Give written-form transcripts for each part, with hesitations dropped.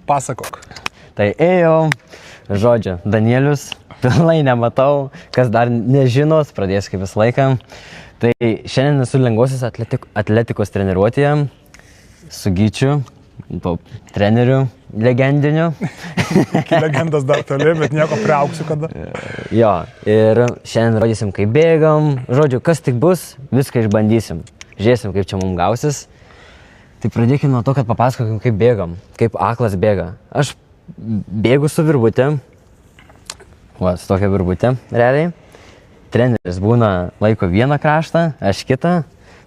Pasakok. Tai ėjau, žodžiu, Danielius, pilnai nematau, kas dar nežinos, pradėsiu kaip visą laiką. Tai šiandien esu lengvosios atletikos treniruotėje su Gyčiu, treneriu legendiniu. Legendas dar toli, bet nieko priauksiu kada. Jo, ir šiandien rodysim, kaip bėgam. Žodžiu, kas tik bus, viską išbandysim. Žiūrėsim, kaip čia mums gausis. Tai pradėkime nuo to, kad papasakokim, kaip bėgam, kaip aklas bėga. Aš bėgu su virvutė. Va, su tokia virvutė, realiai. Treneris būna laiko vieną kraštą, aš kitą.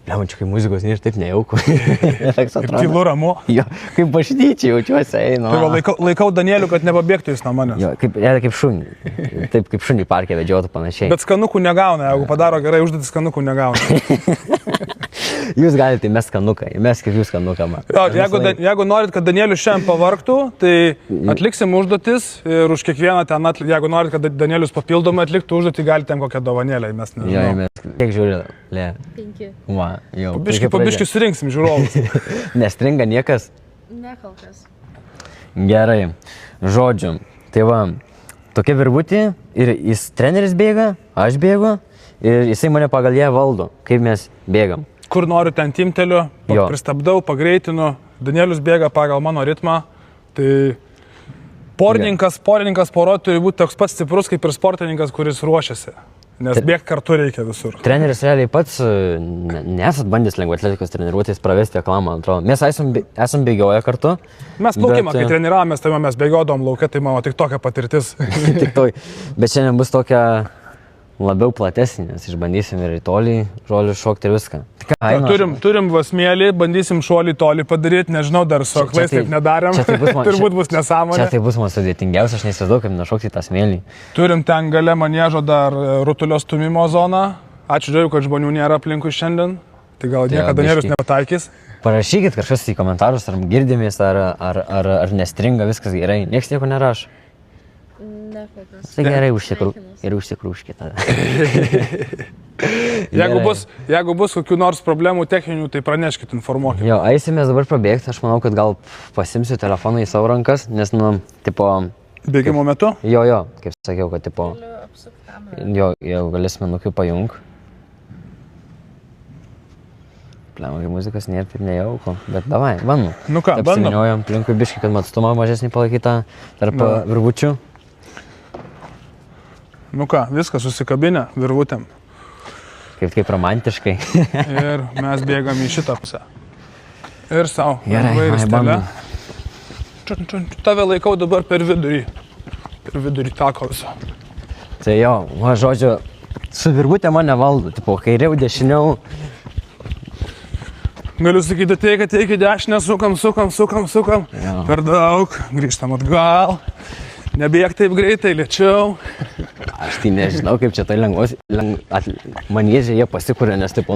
Bliamančiu, kai muzikos ir taip nejauku. Kaip tylu ramu. Jo, kaip bažnyčiai jaučiuosi, einu. Tai laikau Danielių, kad nepabėgtų jis nuo manęs. Jo, kaip šunį. Taip, kaip šunį parke vedžiotų panašiai. Bet skanukų negauna, jeigu padaro gerai užduotį, skanukų negauna. Jūs galite įmest skanuką, įmest kaip jūs skanuką. Jeigu norit, kad Danielius šiandien pavargtų, tai atliksim užduotis ir už kiekvieną ten, jeigu norit, kad Danielius papildomai atliktų užduotį, galite ten kokią dovanėlę įmest. Jo, įmest. Kiek žiūri, Lė? 5. Va, jau. Pabiški surinksim žiūrovus. Nestringa niekas? Ne kol kas. Gerai. Žodžiu, tai va, tokia virvutė ir jis treneris bėga, aš bėgu ir jisai mane pagal ją valdo, kaip mes bėgam. Kur noriu, ten timteliu, pristabdau, pagreitinu, Danielius bėga pagal mano ritmą, tai porininkas poro turi būti toks pats stiprus kaip ir sportininkas, kuris ruošiasi, nes bėgti kartu reikia visur. Treneris realiai pats nesat bandęs lengvai atletikos treniruotės pravesti aklą, man atrodo. Mes esam bėgioję kartu. Mes plaukimą, kai treniravomės, tai mes bėgiodom lauke, tai mano tik tokia patirtis. Tik toj. Bet šiandien bus tokia labiau platesnė, nes išbandysim ir į tolį žolį šokti ir viską. Turim vasmėlį, bandysim šuolį tolį padaryti, nežinau, dar su aklais taip nedarėm, turbūt bus nesąmonė. Čia tai bus man sudėtingiausia, aš neįsivaizduoju, kaip nušokti tą smėlį. Turim ten gale maniežo dar rutulio stumimo zoną. Ačiū Dievui, kad žmonių nėra aplinkui šiandien, tai gal niekada Danielius nepataikys. Parašykit kažkas į komentarus, ar girdimės, ar nestringa, viskas gerai, nieks nieko nerašo. Tai gerai užsikrūškit tada. Jeigu bus kokių nors problemų techninių, tai praneškit, informuokit. Jo, eisimės dabar pabėgti, aš manau, kad gal pasimsiu telefoną į savo rankas, nes, tipo... Bėgimo metu? Jo, kaip sakiau, kad, tipo... Jo, jeigu galėsime nukiu pajung. Pliam, kai muzikas nėra taip nejauku, bet davai, bandom. Nu ką, bandom. Apsiminiojam aplinkui biškį, kad atstumą mažesnį palaikytą tarp virvučių. Nu ką, viskas susikabinę virvutėm. Kaip romantiškai. Ir mes bėgam į šitą pusę. Ir savo. Gerai, bandom. Tave laikau dabar per vidurį. Per vidurį tako viso. Tai jo, žodžiu, su virvutė mane valdo, tipo, kairiau, dešiniau. Galiu sakyti, teikį dešinę, sukam. Jo. Per daug, grįžtam atgal. Nebėg taip greitai, lėčiau. Aš tai nežinau, kaip čia tai lengvos, maniežė jie pasikūrė, nes taip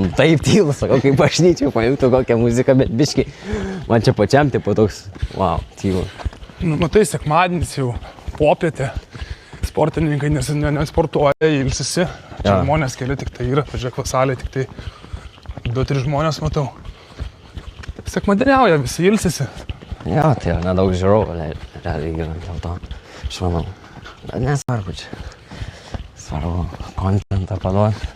tylu, sakau, kaip bažnyčiai paimtų kokią muziką, bet biškai, man čia pačiam taip toks, wow, tylu. Nu, matai, sekmadienis jau, popietė, sportininkai nesportuoja, ilsisi, čia žmonės keli tik tai yra, pažiūrėk, vasalė tik tai 2-3 žmonės matau. Sekmadieniauja, visi ilsisi. Jo, tai yra nedaug žiūrovų, realiai yra dėl to, aš manau, bet nesvarbu čia. Svarbu kontentą paduoti,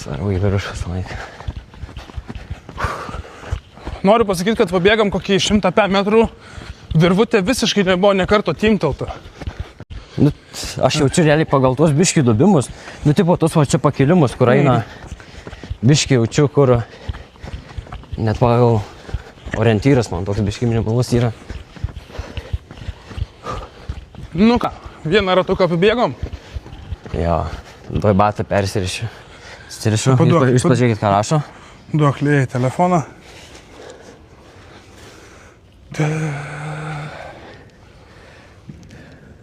svarbu į viršų visą laiką. Noriu pasakyti, kad pabėgam kokį 100 metrų, virvutė visiškai nebuvo ne karto timtelta. Nu, aš jaučiu realiai pagal tuos biškį dubimus, nu tipo tos va čia pakilimus, kur eina biškį jaučiu, kur net pagal orientyras man toks biškį minimalus yra. Nu ką, vieną ratuką apibėgom? Jo, toj batą persirišiu. Jūs pažiūrėkit, ką rašo. Duok Lėjai telefoną.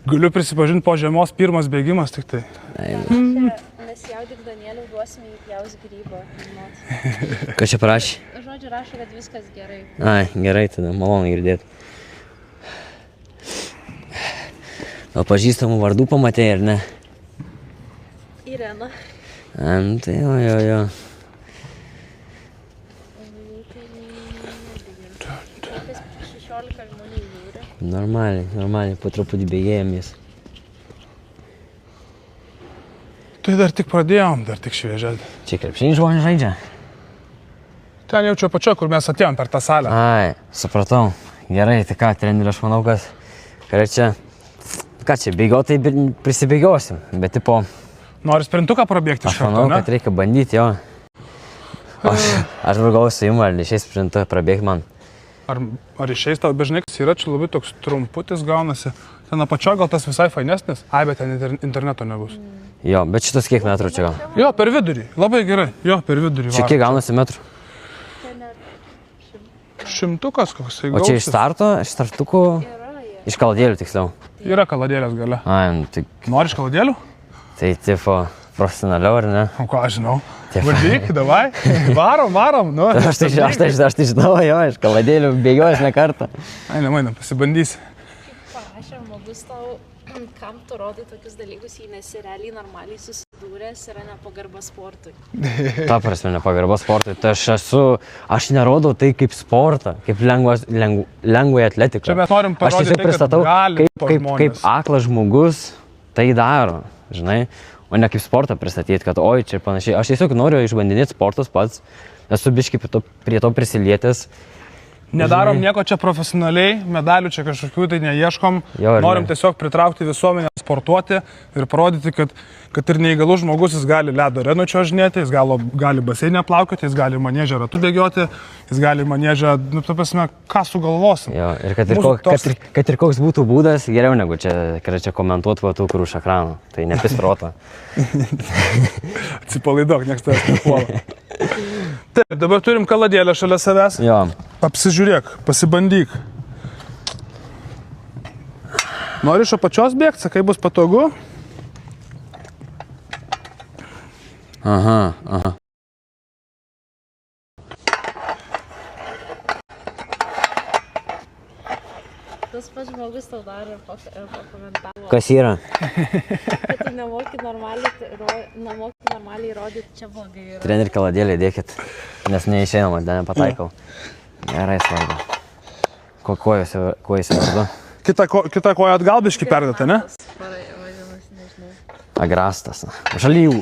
Galiu prisipažinti, po žiemos pirmas bėgimas tik tai. Nesijaudik, Danieliau, duosime į pjaus grybą. Kas čia parašė? Žodžiu, rašo, kad viskas gerai. Ai, gerai, tada malonu girdėti. Gal pažįstamų vardų pamatėjai, ar ne? Irena. Tai jo. Normaliai, po truputį bėgėjomės. Tai dar tik pradėjom, dar tik šviežia. Čia krepšinį žmonės žaidžia? Ten jaučiu pačio, kur mes atėjom per tą salę. Ai, supratau. Gerai, tai ką, treneri, aš manau, kad čia, bėgiotai prisibėgiosim, bet tipo... Nori sprintuką prabėgti iš Aš karto, manau, ne? kad reikia bandyti, jo. Aš vargau su jum, ar išeis sprintuką prabėgti man. Ar išeis tau bežnikas yra, čia labai toks trumputis gaunasi. Ten apačio gal tas visai fainesnis. Ai, bet ten interneto nebus. Jo, bet šitas kiek metrų čia gal? Jo, per vidurį. Labai gerai. Jo, per vidurį. Čia kiek gaunasi metrų? Šimtukas koksai O gausis. čia iš starto, iš startukų, iš kaladėlių tiksliau. Yra kaladėlės gale. Ai, nu, tai, Nori iš kaladėlių? tai tipo profesionaliau, ar ne? O ką aš žinau? Taip. Vardyk, davai. Varom. Nu, Aš tai žinau, jo, iš kaladėlių bėgiojęs ne kartą. Einam, pasibandysi. Parašė žmogus tau, kam tu rodai tokius dalykus, jei nesi realiai normaliai susidūręs, yra nepagarba sportui. Ta prasme, nepagarba sportui. Tai aš nerodau tai kaip sportą, kaip lengvai atletiką. Čia mes norim Aš parodyti, tiesiog pristatau, gali kaip aklas žmogus tai daro, žinai, o ne kaip sportą pristatyti, kad oi, čia ir panašiai. Aš tiesiog noriu išbandinėti sportus pats, esu biškai prie to prisilietęs. Nedarom nieko čia profesionaliai, medalių čia kažkokių tai neieškom. Jo, Norim tiesiog pritraukti visuomenę sportuoti ir parodyti, kad ir neįgalus žmogus jis gali ledo arenoj čiuožinėti, jis gali baseinę plaukioti, jis gali maniežę ratu bėgioti, jis gali maniežę, nu, ta prasme, ką sugalvosim. Jo, ir kad ir koks būtų būdas, geriau negu čia komentuoti va tų, kur už ekrano. Tai nepisproto. Atsipalaiduok, nieks tavęs nepuola. Taip, dabar turim kaladėlę šalia savęs. Jo. Apsižiūrėk, pasibandyk. Nori iš apačios bėgti, sakai, bus patogu? Aha. Tas pats žmogus tau dar ir pakomentavo, Kas yra? kad tu nemoki normaliai rodyti, čia blogai yra. Treneri kaladėlį dėkit, nes neišeina, man ten nepataikau. Gerai, svarbu. Kuo jis vardu? Kita koja atgal biškį perdėta, ne? Vadinasi, nežinau. Agrastas.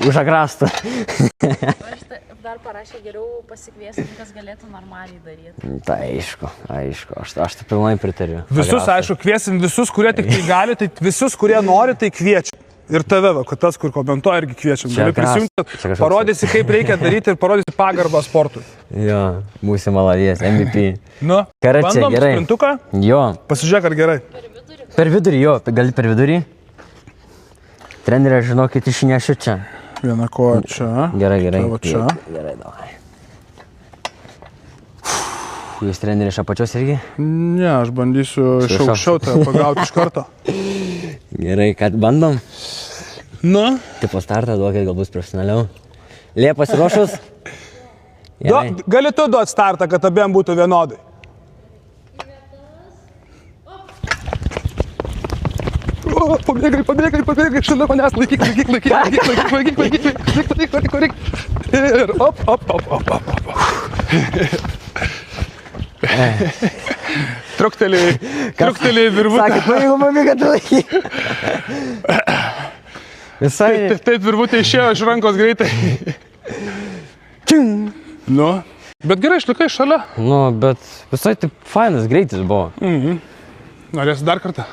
Už agrastą. Aš dar parašė geriau pasikviesti, kas galėtų normaliai daryti. Tai aišku. Aš tai pilnai pritariu. Visus, aišku, kviesim visus, kurie tik tai gali, tai visus, kurie nori, tai kviečiam. Ir tave, kad tas, kur komentuoja, irgi kviečiam. Gali prisijungti, parodysi, kaip reikia daryti ir parodysi pagarbą sportui. Jo, būsi maladės, MVP. Nu, Karai čia, bandom gerai. sprintuką? Jo. Pasižiūrėk, ar gerai. Per vidurį, jo, gali per vidurį. Trenerė, žinokit, išnešiu čia. Viena koja čia. Gerai. Tavo čia. Gerai, davai. Jūs trenerė iš apačios irgi? Ne, aš bandysiu iš aukščiau tave pagauti iš karto. Gerai, kad bandom. Nu? Tipo startą duokit, gal bus profesionaliau. Liepa pasiruošus? Gali tu duoti startą, kad abiem būtų vienodai. Pabėgai, šalia manęs, laikyk. Ir op. Trukteliai virvutę. Sakė, pabėgai, kad laikyk. Visai. Taip virvutė išėjo iš rankos greitai. Nu, bet gerai, išlikai šalia. Nu, bet visai taip fainas greitis buvo. Norėsi dar kartą?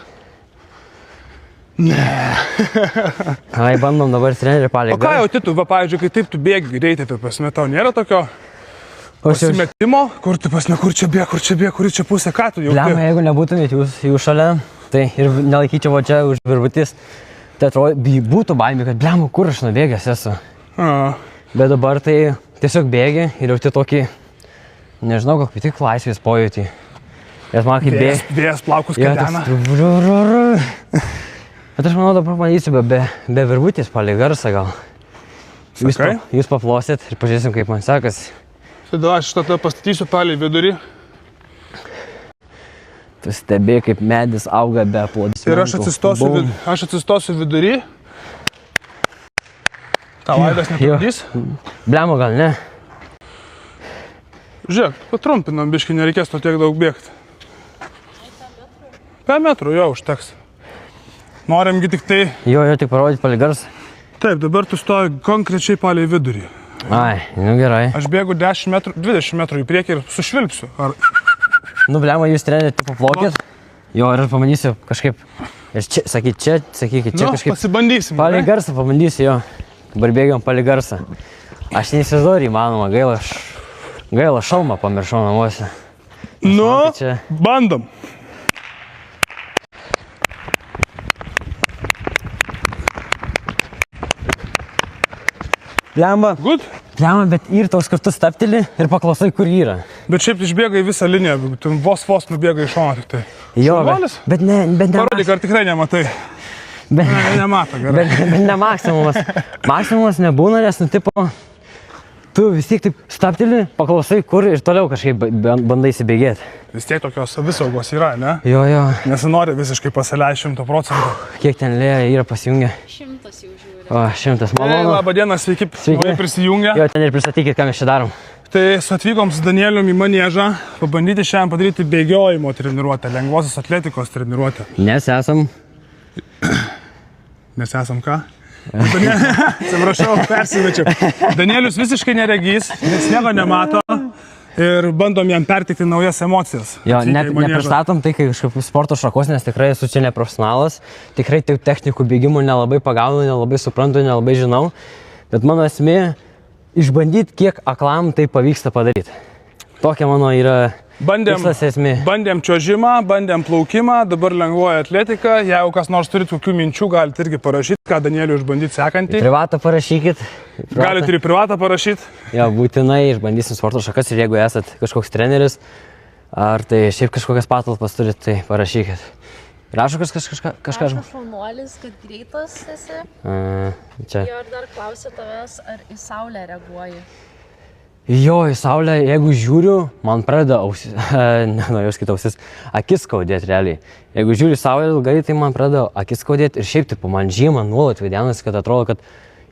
Ai, bandom dabar trenerį palį. O ką jau tu, pavyzdžiui, kai taip tu bėgi greitai, tai pasme, tau nėra tokio pasimetimo, kur tu pasme, kur čia bėg, kur čia pusė, ką tu jau? Blema, jeigu nebūtumėt jūs šalia, tai ir nelaikyčiau va čia už virvutis, tai atrodo, būtų baimė, kad blema, kur aš nubėgęs esu. Bet dabar tai tiesiog bėgi ir jauti tokį, nežinau, kokį tik laisvės pojūtį. Ir man kaip bėgi. Vėjas plaukus kadena. Bet aš manau, dabar bandysiu be virvutės palį garsą gal. Jūs paplosit ir pažiūrėsim, kaip man sekasi. Tada aš tada pastatysiu palį vidurį. Tu stebėjai, kaip medis auga be aplodismentų. Ir aš atsistosiu vidurį. Tau Aidas netrukdys? Blemo gal ne? Žiūrėk, patrumpinam biškį, nereikės to tiek daug bėgti. 5 metrų jo užteks. Norimgi tik tai... Jo, tik parodyti palei garsą. Taip, dabar tu stoji konkrečiai palei vidurį. Ai, nu gerai. Aš bėgu 10 metrų, 20 metrų į priekį ir sušvilpsiu. Ar... Nu, blema, jūs treneri tipo plaukėt. Jo, ir aš pamatysiu kažkaip. Ir čia, sakykit, čia nu, kažkaip. Pasibandysim. Palei garsą pabandysiu, jo. Dabar bėgiam palei garsą. Aš neįsivaizduoju įmanoma, gaila šalmą pamiršau namuose. Nu, čia... bandom. Blemba. Good? Blemba, bet ir toks kartu stapteli ir paklausai, kur yra. Bet šiaip išbėga į visą liniją, ten vos nubėga į šoną tik tai. Jo, bet ne... Parodyk, ar tikrai nematai. Nemato, gerai. Bet ne maksimumas. Maksimumas nebūna, nes, nu, tipo, tu vis tiek taip stapteli, paklausai, kur ir toliau kažkaip bandai įsibėgėti. Vis tiek tokios savisaugos yra, ne? Jo. Nesinori visiškai pasileisti 100%. Kiek ten lėja yra pasijungę? 100 jau žiūri. O, 100. Malonu. Labą dieną, sveiki. Prisijungę. Jo, ten ir pristatykit, ką mes čia darom. Tai su atvykom su Danielium į maniežą, pabandyti šiandien padaryti bėgiojimo treniruotę, lengvosios atletikos treniruotę. Nes esam ką? Atsiprašau, persimečiau. Danielius visiškai neregys, nes nieko nemato ir bandom jam perteikti naujas emocijas. Jo, nepristatom tai, kai kažkaip sporto šakos, nes tikrai esu čia neprofesionalas, tikrai technikų bėgimų nelabai pagaunu, nelabai suprantu, nelabai žinau, bet mano esmė išbandyti, kiek aklam tai pavyksta padaryti. Tokia mano yra tikslas esmė. Bandėm čiuožimą, bandėm plaukimą, dabar lengvoji atletika. Jeigu kas nors turit kokių minčių, galite irgi parašyti, ką Danieliu išbandyti sekantį. Privatą parašykit. Galite ir privatą parašyti. Jo, būtinai išbandysim sporto šakas ir jeigu esat kažkoks treneris, ar tai šiaip kažkokias patalpas turit, tai parašykit. Rašo kažką? Rašo šaunuolis, kad greitas esi. Čia. Jo, ir dar klausia tavęs, ar į saulę reaguoji. Jo, į saulę, jeigu žiūriu, man pradeda akis skaudėti realiai. Jeigu žiūriu į saulę ilgai, tai man pradeda akis skaudėti ir šiaip, tipo, man žiemą nuolat vaidenasi, kad atrodo, kad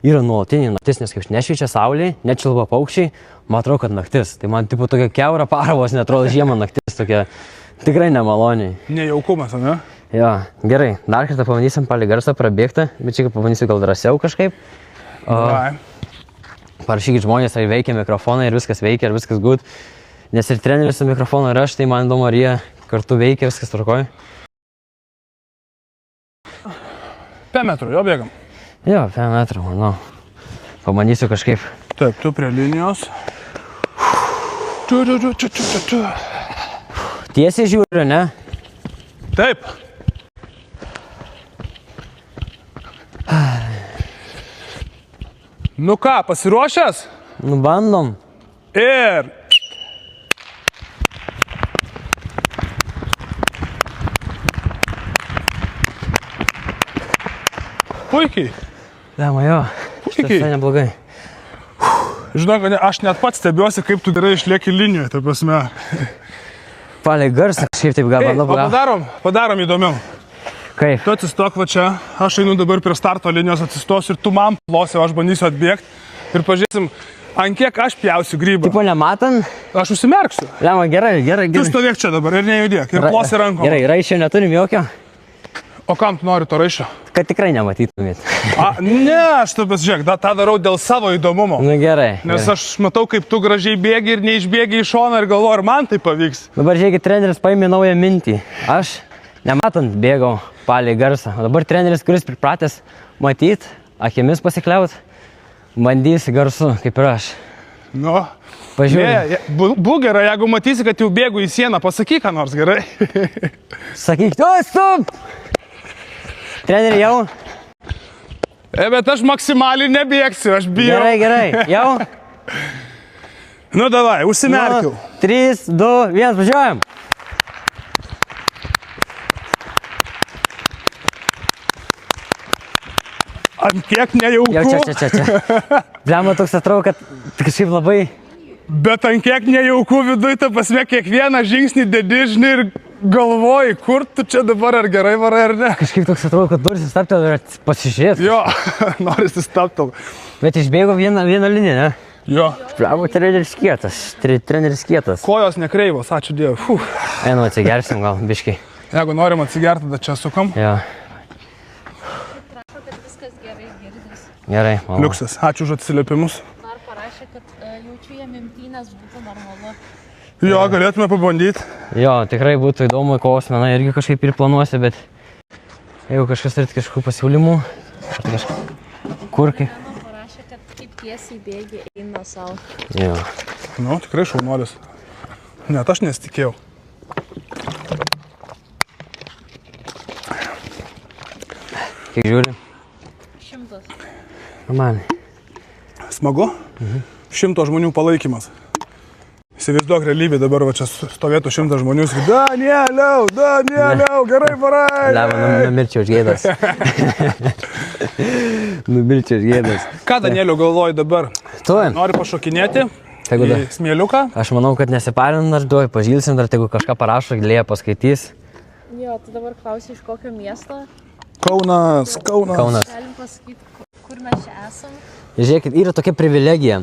yra nuolatinė naktis, nes kaip nešviečia saulė, nečilba paukščiai, man atrodo, kad naktis. Tai man, tipo, tokia kiaura paravos, netrodo žiemą naktis, tokia tikrai nemaloniai. Nejaukumas, ne? Jo, gerai, dar kartą pabandysim palei garsą prabėgti, bet čia pabandysiu gal drąsiau kažkaip. Parašykit žmonės, ar veikia mikrofonai ir viskas veikia, ar viskas good. Nes ir treneris su mikrofonu ir aš, tai man įdomu, ar jie kartu veikia, viskas tvarkoj. 5 metrų, jo bėgam. Jo, 5 metrų, manau. Pabandysiu kažkaip. Taip, tu prie linijos. Tiesiai žiūriu, ne? Taip. Nu ką, pasiruošęs? Nu, bandom. Ir... Puikiai. Lema, jo. Puikiai. Šitas neblogai. Žinok, aš net pats stebiuosi, kaip tu gerai išlieki linijoje, ta prasme. Palei garsą, šiaip taip gal padarom įdomiau. Kaip? Tu atsistok va čia, aš einu dabar prie starto linijos atsistosiu ir tu man plosi, aš bandysiu atbėgti ir pažiūrėsim, ant kiek aš pjausiu grybą. Tipo nematant? Aš užsimerksiu. Lema, gerai. Tu stovėk čia dabar ir nejudėk, ir plosi rankom. Gerai, raiščio neturim jokio. O kam tu nori to raiščio? Kad tikrai nematytumėt. Ne, aš tu pasižiūrėk, tą darau dėl savo įdomumo. Nu gerai. Nes aš matau, kaip tu gražiai bėgi ir neišbėgi į šoną ir galvoju, ar man tai pavyks. Dabar žiūrėkit, treneris paėmė naują mintį. Aš nematant bėgau palei garsą. O dabar treneris, kuris pripratęs matyt, akimis pasikliaut, bandys garsu, kaip ir aš. Nu, pažiūrėk. Būk gerai, jeigu matysi, kad jau bėgu į sieną, pasakyk, ką nors gerai. Sakyk, stop! Treneri, jau? Bet aš maksimaliai nebėgsiu, aš bijau. Gerai, jau? Nu, davai, užsimerkiau. 3, 2, 1, važiuojam. Ant kiek nejauku. Jau čia. Blema toks atrodo, kad kažkaip labai... Bet ant kiek nejauku viduj, ta prasme, kiekvieną žingsnį dedi, žinai, ir galvoji, kur tu čia dabar, ar gerai varai, ar ne. Kažkaip toks atrodo, kad norisi stabtelti ir pasižiūrėti. Jo, norisi stabtelti. Bet išbėgo vieną liniją, ne? Jo. Blema, treneris kietas. Kojos nekreivos, ačiū Dievui. Einu, atsigersim gal, biškai. Jeigu norim atsigerti, tada čia sukam. Jo. Prašo, kad viskas gerai girdis. Gerai, malonu. Liuksas, ačiū už atsiliepimus. Dar parašė, kad jaučiu jam imtynės būtų normalu. Jo, galėtume pabandyti. Jo, tikrai būtų įdomu, kovos menai irgi kažkaip ir planuosi, bet jeigu kažkas turėtų kažkokių pasiūlymų, ar tai kur kaip. Mano parašė, kad kaip tiesiai bėgi eina savo. Jo. Nu, tikrai šaunuolis. Net aš nesitikėjau. Kiek žiūri? 100. Man. Smagu? 100 žmonių palaikymas. Įsivaizduok realybė, dabar va čia stovėtų 100 žmonių ir Danieliau, gerai varai. Leva, numirčiau už gėdas. Numirčiau už gėdas. Ką Danieliau galvoji dabar? Tu? Nori pašokinėti Tegu į smėliuką? Aš manau, kad nesiparint, aš duoju, pažilsim, dar tegu kažką parašo, gilėje paskaitys. Jo, tu dabar klausi, iš kokio miesto. Kaunas. Kaunas. Galim pasakyti, kur mes čia esam. Žiūrėkit, yra tokia privilegija.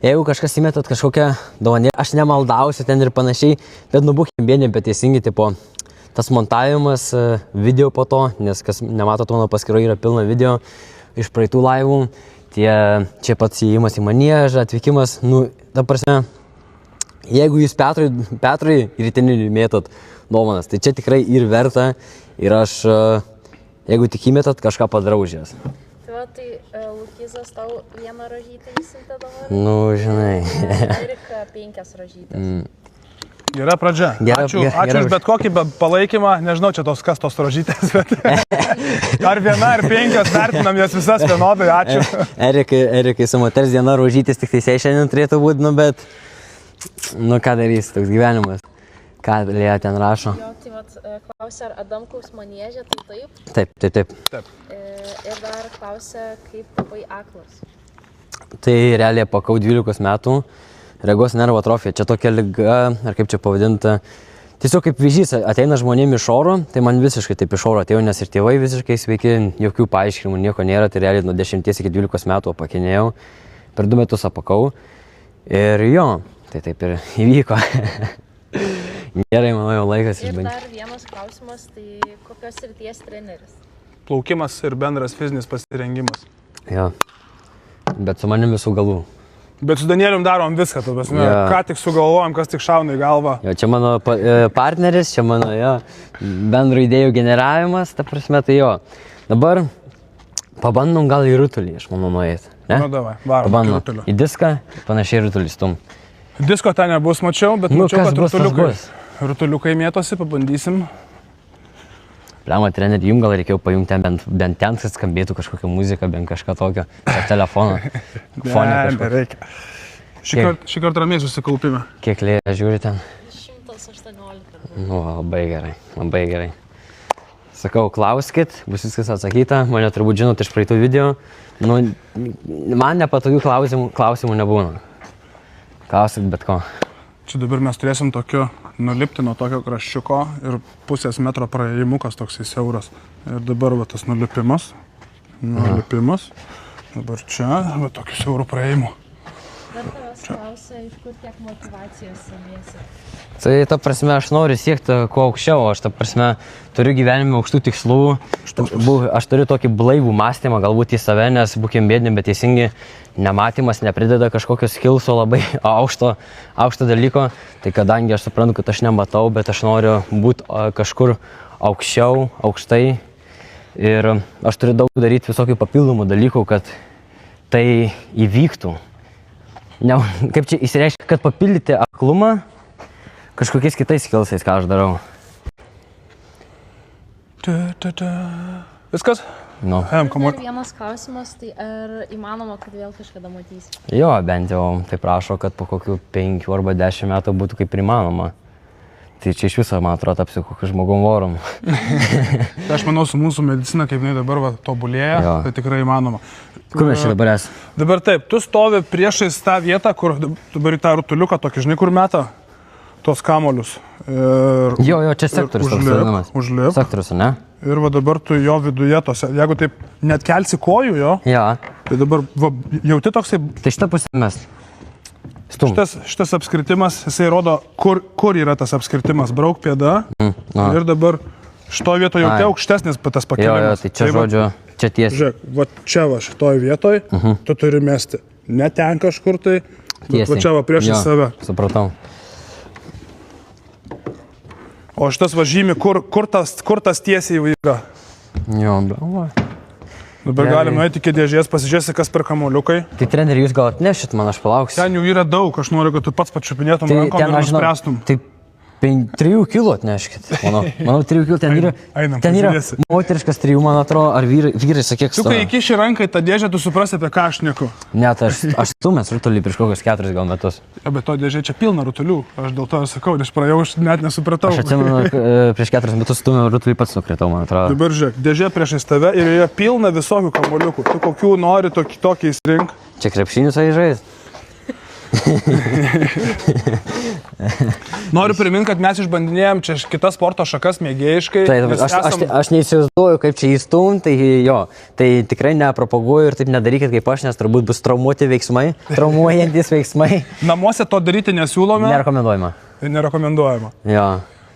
Jeigu kažkas įmetat kažkokią dovanėlę, aš nemaldausiu ten ir panašiai, bet nubūkim vieni, bet teisingai, tipo, tas montavimas video po to, nes kas nemato, mano paskyroje yra pilna video iš praeitų laivų, čia pats įėjimas į maniežą, atvykimas, nu, ta prasme, jeigu jūs Petrui rytinį mėtot dovanas, tai čia tikrai ir verta ir aš, jeigu tik įmetat, kažką padarau už jas. Tai Lukizas tau vieną rožytę įsintė dabar. Nu, žinai. Erika 5 rožytės. Gera pradžia. Ačiū už bet kokį palaikymą. Nežinau, čia kas tos rožytės, bet ar viena, ar 5, vertinam jas visas vienodai. Ačiū. Erikai su moters diena rožytės tik teisėjai šiandien turėtų būti, nu, bet, nu, ką darys, toks gyvenimas. Ką Lėja ten rašo? Jo, tai vat, klausia, ar Adamkaus maniežė, tai taip. Taip. Ir dar klausia, kaip tapai aklas. Tai realiai pakau 12 metų, regos nervo atrofija. Čia tokia liga, ar kaip čia pavadinta, tiesiog kaip vėžys ateina žmonėm iš oro, tai man visiškai taip iš oro atėjo, nes ir tėvai visiškai sveiki, jokių paaiškinimų, nieko nėra, tai realiai nuo 10 iki 12 metų apakinėjau, per 2 metus apakau ir jo, tai taip ir įvyko. Gerai, manau, jau laikas išbandyti. Ir dar vienas klausimas, tai kokios srities treneris? Plaukimas ir bendras fizinis pasirengimas. Jo, bet su manim visų galų. Bet su Danielium darom viską, tu prasme, ką tik sugalvojam, kas tik šauna į galvą. Jo, čia mano partneris, čia mano bendro idėjų generavimas, ta prasme, tai jo. Dabar pabandom gal į rutulį, aš manau, nuėjti. Nu, davai, varom į rutulį. Į diską, panašiai rutulį stum. Disko ten nebus, mačiau, bet mačiau, kad rutuliukai mėtosi, pabandysim. Plema, treneri, jums gal reikėjo pajungti bent ten, kad skambėtų kažkokią muziką, bent kažką tokio, ar telefoną. Nereikia. Šį kartą ramiai susikaupime. Kiek Lėja žiūri ten? 118. Nu, labai gerai. Sakau, klauskit, bus viskas atsakyta, mane turbūt žinot iš praeitų video. Nu, man nepatogių klausimų nebūna. Klausyk bet ko. Čia dabar mes turėsim tokio nulipti nuo tokio kraščiuko ir pusės metro praėjimukas toksai siauras. Ir dabar va tas nulipimas. Dabar čia, va tokiu siauru praėjimu. Dar tavęs klausia, iš kur tiek motyvacijos semiesi? Tai ta prasme, aš noriu siekti kuo aukščiau, aš ta prasme turiu gyvenime aukštų tikslų, aš turiu tokį blaivų mąstymą, galbūt į save, nes būkim bėdini, bet teisingi nematymas neprideda kažkokio skilso labai aukšto dalyko, tai kadangi aš suprantu, kad aš nematau, bet aš noriu būti kažkur aukščiau, aukštai ir aš turiu daug daryti visokių papildomų dalykų, kad tai įvyktų. Ne, kaip čia įsireiškia, kad papildyti aklumą kažkokiais kitais skilsais, ką aš darau. Viskas? Nu. Dar vienas klausimas, tai ar įmanoma, kad vėl kažkada matysi? Jo, bent jau tai prašo, kad po kokių 5 arba 10 metų būtų kaip įmanoma. Tai čia iš viso, man atrodo, tapsiu kokiu žmogum vorum. Tai aš manau, su mūsų medicina, kaip jinai dabar tobulėja, tai tikrai įmanoma. Kur mes čia dabar esame? Dabar taip, tu stovi priešais tą vietą, kur dabar į tą rutuliuką tokį, žinai, kur meta tos kamolius. Jo, čia sektorius toks vadinamas. Užlip. Sektorius, ne? Ir va dabar tu jo viduje tose, jeigu taip net kelsi kojų jo, ja. Tai dabar va, jauti toksai... Tai šitą pusę mes. Stum. Šitas apskritimas, jisai rodo, kur yra tas apskritimas. Brauk pėda ir dabar šito vietoje jau aukštesnis tas pakelimas. Jo, tai čia žodžiu, čia tiesiai. Žiūrėk, va čia va šitoj vietoj tu turi mesti. Ne ten kažkur tai, bet va čia va priešais save. Supratau. O šitas va žymi, kur tas tiesiai yra. Jo, blava. Dabar galim nueiti iki dėžės, pasižiūrėsi, kas per kamuoliukai. Tai treneri, jūs gal atnešit man, aš palauksiu. Ten jau yra daug, aš noriu, kad tu pats pačiupinėtum rankom ir nuspręstum. Tai 3 kilų atneškit. Manau 3 kilų ten yra. Ten yra moteriškas 3, man atrodo, ar vyrai sakyk. Tu kai įkiši ranką į tą dėžę, tu suprasi, apie ką aš neku. Net aš stumęs rutulį prieš kokius 4 gal metus. Ja, bet to dėžė čia pilna rutulių. Aš dėl to sakau, nes praėjau, aš net nesupratau. Aš atsimenu, prieš 4 metus stumėjau rutulį pats nukritau, man atrodo. Dabar žiūrėk, dėžė priešais tave ir joje pilna visokių kamuoliukų. Tu kokių nori, tokį įsirink. Čia krepšinius žais. Noriu priminti, kad mes išbandinėjom čia kitas sporto šakas mėgėjiškai. Aš neįsivaizduoju, kaip čia įstumti, tai jo, tai tikrai nepropaguoju ir taip nedarykit kaip aš, nes turbūt bus traumuojantis veiksmai. Namuose to daryti nesiūlome. Nerekomenduojama. Jo.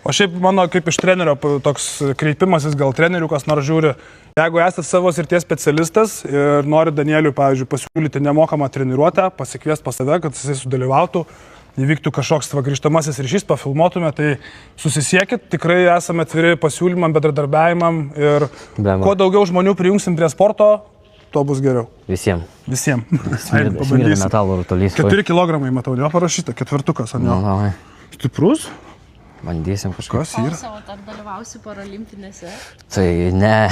O šiaip mano kaip iš trenerio toks kreipimasis, gal trenerių kas nors žiūri, jeigu esate savo srities specialistas ir nori Danieliui, pavyzdžiui, pasiūlyti nemokamą treniruotę, pasikviest pas save, kad jisai sudalyvautų, įvyktų kažkoks grįžtamasis ryšys, pafilmuotume, tai susisiekit, tikrai esame atviri pasiūlymam, bendradarbiavimam ir kuo daugiau žmonių prijungsim prie sporto, tuo bus geriau. Visiems. Pabandysim. Metalų rutulys. 4 kilogramai, matau, jo parašyta, 4, ant jo. Stiprus? Bandysim kažką. Kas yra? Ar dalyvausi paralimpinėse? Tai ne.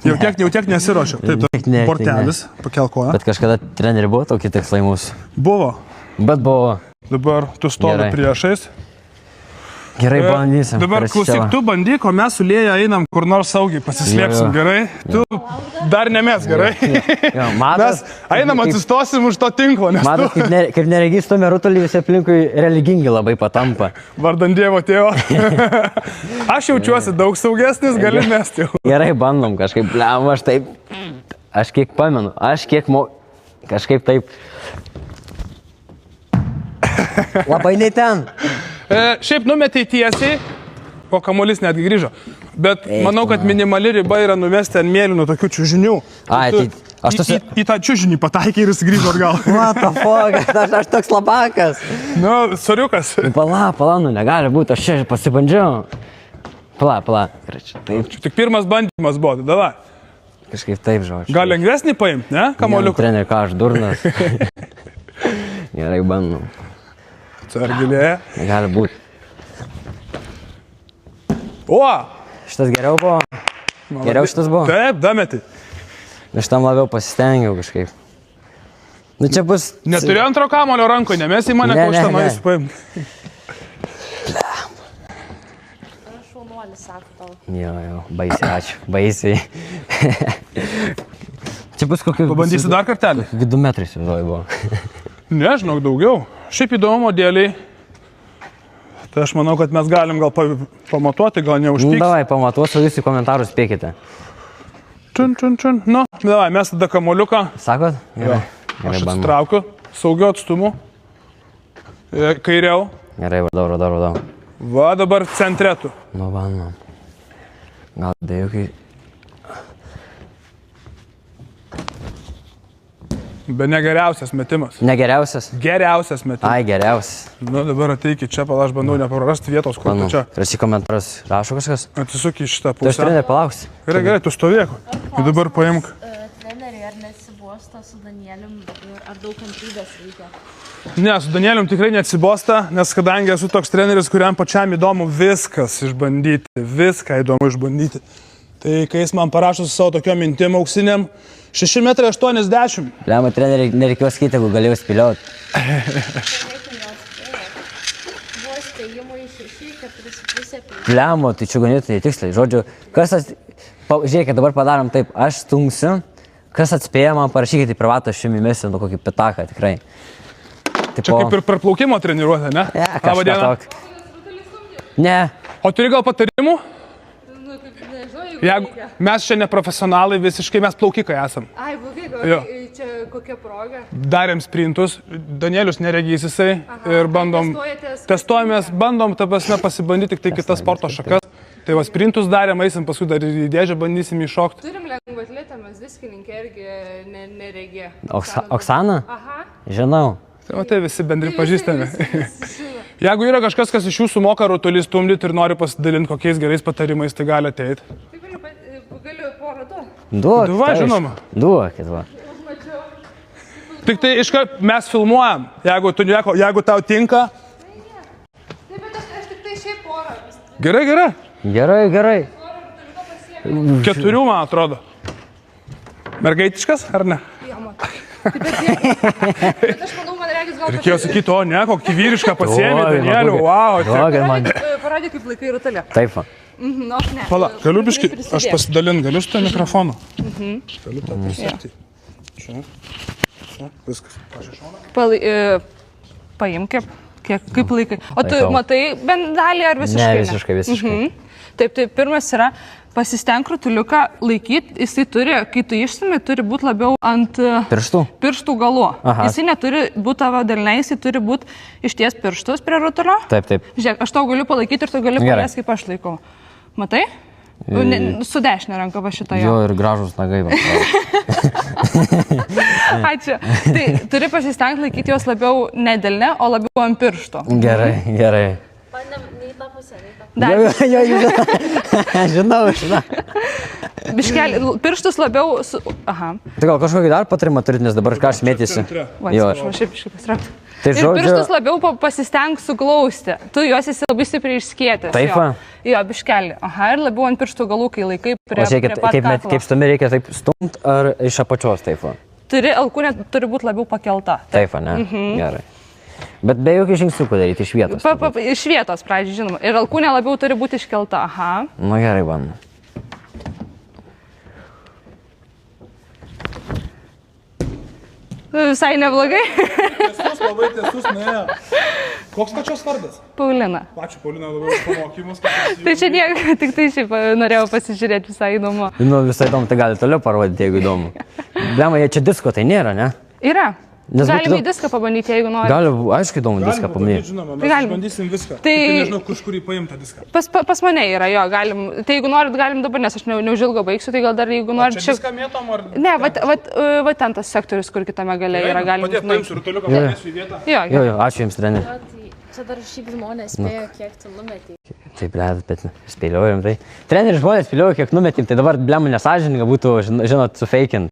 Jau tiek nesiruošiu. Taip, portelis, pakel koją. Bet kažkada treneri buvo tokie tikslai mūsų? Buvo. Bet buvo. Dabar tu stovi priešais. Gerai, bandysim. Dabar klausyk, tu bandyk, o mes su Lėja einam kur nors saugiai, pasislėpsim, gerai? Tu dar nemės, gerai? Mes einam atsistosim už to tinklo, nes matot, kaip neregys stumia rutulį, visi aplinkui religingi labai patampa. Vardan Dievo tėvo. Aš jaučiuosi daug saugesnis, gali mesti. Gerai, bandom kažkaip, blem, aš kiek pamenu, kažkaip taip. Labai ne ten. Šiaip numetei tiesiai, o kamuolys netgi grįžo. Bet manau, kad minimali riba yra numesti ant mėlynų tokių čiužinių. Į tą čiužinį pataikė ir jis grįžo atgal. What the fuck, aš toks labakas. Nu, soriukas. Pala, negali būti, aš čia pasibandžiau. Pala. Čia tik pirmas bandymas buvo, tai davai. Kažkaip taip, žodžiu. Gal lengvesnį paimti, ne? Kamuoliuką. Treneri, ką aš durnas. Gerai, bandom. Argilėje. Gali būti. O! Šitas geriau buvo? Geriau šitas buvo? Taip, dameti. Aš tam labiau pasistengiau kažkaip. Nu čia bus... Neturiu antro kamulio rankoje, nemės į mane, ko aš tą norėsiu paimti. Aš šaunuolis, sako tau. Jo, baisiai, ačiū. Baisiai. Čia bus kokiu... Pabandysi dar kartelį? 2 metrai įsivaizduoju buvo. Nežinau, daugiau. Šiaip įdomumo dėliai. Tai aš manau, kad mes galim gal pamatuoti, gal neužpyks. Davai, pamatuosiu, jūs į komentarus spėkite. Čin. Nu, davai, mes tada kamuoliuką. Sakot? Jo. Aš atsitraukiu, saugiu atstumu. Kairiau. Gerai, vadau. Va, dabar centre tu. Nu, bandom. Gal dėjukai... Be negeriausias metimas. Negeriausias? Geriausias metimas. Ai, geriausias. Nu, dabar ateikit čia, aš bandau neprarasti vietos, kur tu čia. Prasi komentarus rašo kažkas? Atsisuk į šitą pusę. Tu aš treneri palauksi. Gerai, tu stovėk. Ir dabar paimk. Treneri, ar nesibosta su Danielium ir ar daug kantrybės reikia? Ne, su Danielium tikrai neatsibosta, nes kadangi esu toks treneris, kuriam pačiam įdomu viskas išbandyti. Viską įdomu išbandyti. Tai kai jis man parašo su savo tokiom mintim auksiniam, 6,80 m. Lema, treneri, nereikėjo skaityti, jeigu galėjau spėlioti. Buvo spėjimų į 6,4,5. Lema, tai čia ganėtinai tiksliai. Žodžiu, žiūrėkit, dabar padarom taip, aš stumsiu, kas atspėja man, parašykite į privatą, aš jums įmesiu nu kokį pitaką, tikrai. Čia kaip ir per plaukimo treniruotę, ne? Ne, kažką tokį. Ne. O turi gal patarimų? nu, kaip nežinau, jeigu Jeigu reikia. mes čia neprofesionalai, visiškai mes plaukikai esam. Ai, blogai, Jo. čia kokia proga. Darėm sprintus, Danielius neregys jisai ir bandom, testuojamės, bandom, ta prasme, pasibandyti tik tai kitas sporto šakas. Tai va, sprintus darėm, eisim, paskui dar į dėžę bandysim įšokti. Turim lengvatletę, mes diskininkė irgi neregė. Oksana? Aha. Žinau. Tai, va, tai visi bendri pažįstami. Jeigu yra kažkas, kas iš jūsų moka rutulį stumdyti ir nori pasidalinti kokiais gerais patarimais, tai gali ateiti. Tai galiu porą duoti. Duok. Va, žinoma. Duokit, va. Tik tai iškart mes filmuojam, jeigu tau tinka. Taip, bet aš tik tai šiaip porą. Gerai, gerai. Gerai. 4, man atrodo. Mergaitiškas, ar ne? Jo, matai. Bet aš manau, man reikės gal... Reikėjo sakyti, o ne, kokį vyrišką pasiėmė, Danielių, wow. Duok ir man. Parodė, kaip laikai rutulį. Taip, va. Nu, aš ne. Pala, galiu biškai, aš pasidalint, galiu su tą mikrofoną. Galiu tą prisėti. Čia. Viskas. Paimk, kaip laikai. O tu matai bent dalį ar visiškai? Ne, visiškai. Taip, pirmas yra pasisteng rutuliuką laikyti, jisai turi, kai tu išsimi, turi būti labiau ant pirštų galų. Jisai neturi būti tavo delne, jisai turi būti išties pirštus prie rutulio. Taip. Žiūrėk, aš tau galiu palaikyti ir tu gali palies, kaip aš laikau. Matai? Su dešinė ranka va šitą jo. Jo, ir gražus nagai. Ačiū. Tai turi pasistengti laikyti juos labiau ne delne, o labiau ant piršto. Gerai. Bandėm nei tą pusę, nei tą. Jo. Žinau. Biškelį, pirštus labiau su... Aha. Tai gal kažkokį dar patarimą turit, nes dabar kažkas mėtysi. Jo, aš šiaip pasitraukti. Tai ir pirštus labiau pasisteng suglausti. Tu juos esi labai stipriai išskėtęs. Taip, va. Jo, biškelį. Aha, ir labiau ant pirštų galų, kai laikai prie pat kaklo. Kaip stumi reikia taip stumt ar iš apačios, taip, va. Alkūnė turi būti labiau pakelta. Taip, ne? Gerai. Bet be jokių žingsniukų daryti, iš vietos. Iš vietos, pradžiai, žinoma. Ir alkūnė labiau turi būti iškelta. Aha. Nu gerai, man. Visai neblogai. Tiesus, labai tiesus, ne. Koks pačios vardas? Paulina. Ačiū, Paulina, labai už pamokymus. Tai čia nieko, tik tai šiaip norėjau pasižiūrėti, visai įdomu. Nu, visai įdomu, tai gali toliau parodyti, jeigu įdomu. Blema, čia disko tai nėra, ne? Yra. Galime į diską pabandyti, jeigu nori. Gali, aišku, įdomu diską paminėti. Žinoma, mes bandysim viską. Tai nežinau, kažkur įpaimta diską. Pas mane yra, jo, galim. Tai jeigu norit, galim dabar, nes aš neužilgo baigsiu, tai gal dar jeigu norit... Čia diską mėtom ar... Ne, va ten tas sektorius, kur kitame gale yra, galim... Padėt, paimsiu rutuliuką, padėsiu į vietą. Jo, ačiū Jums, treneri. Čia dar šiaip žmonės spėjo, kiek tu numetei. Taip, bet spėliojom tai. Treneris žmonės spėliojo, kiek numetim, tai dabar blemų nesąžininga būtų, žinot, sufeikint.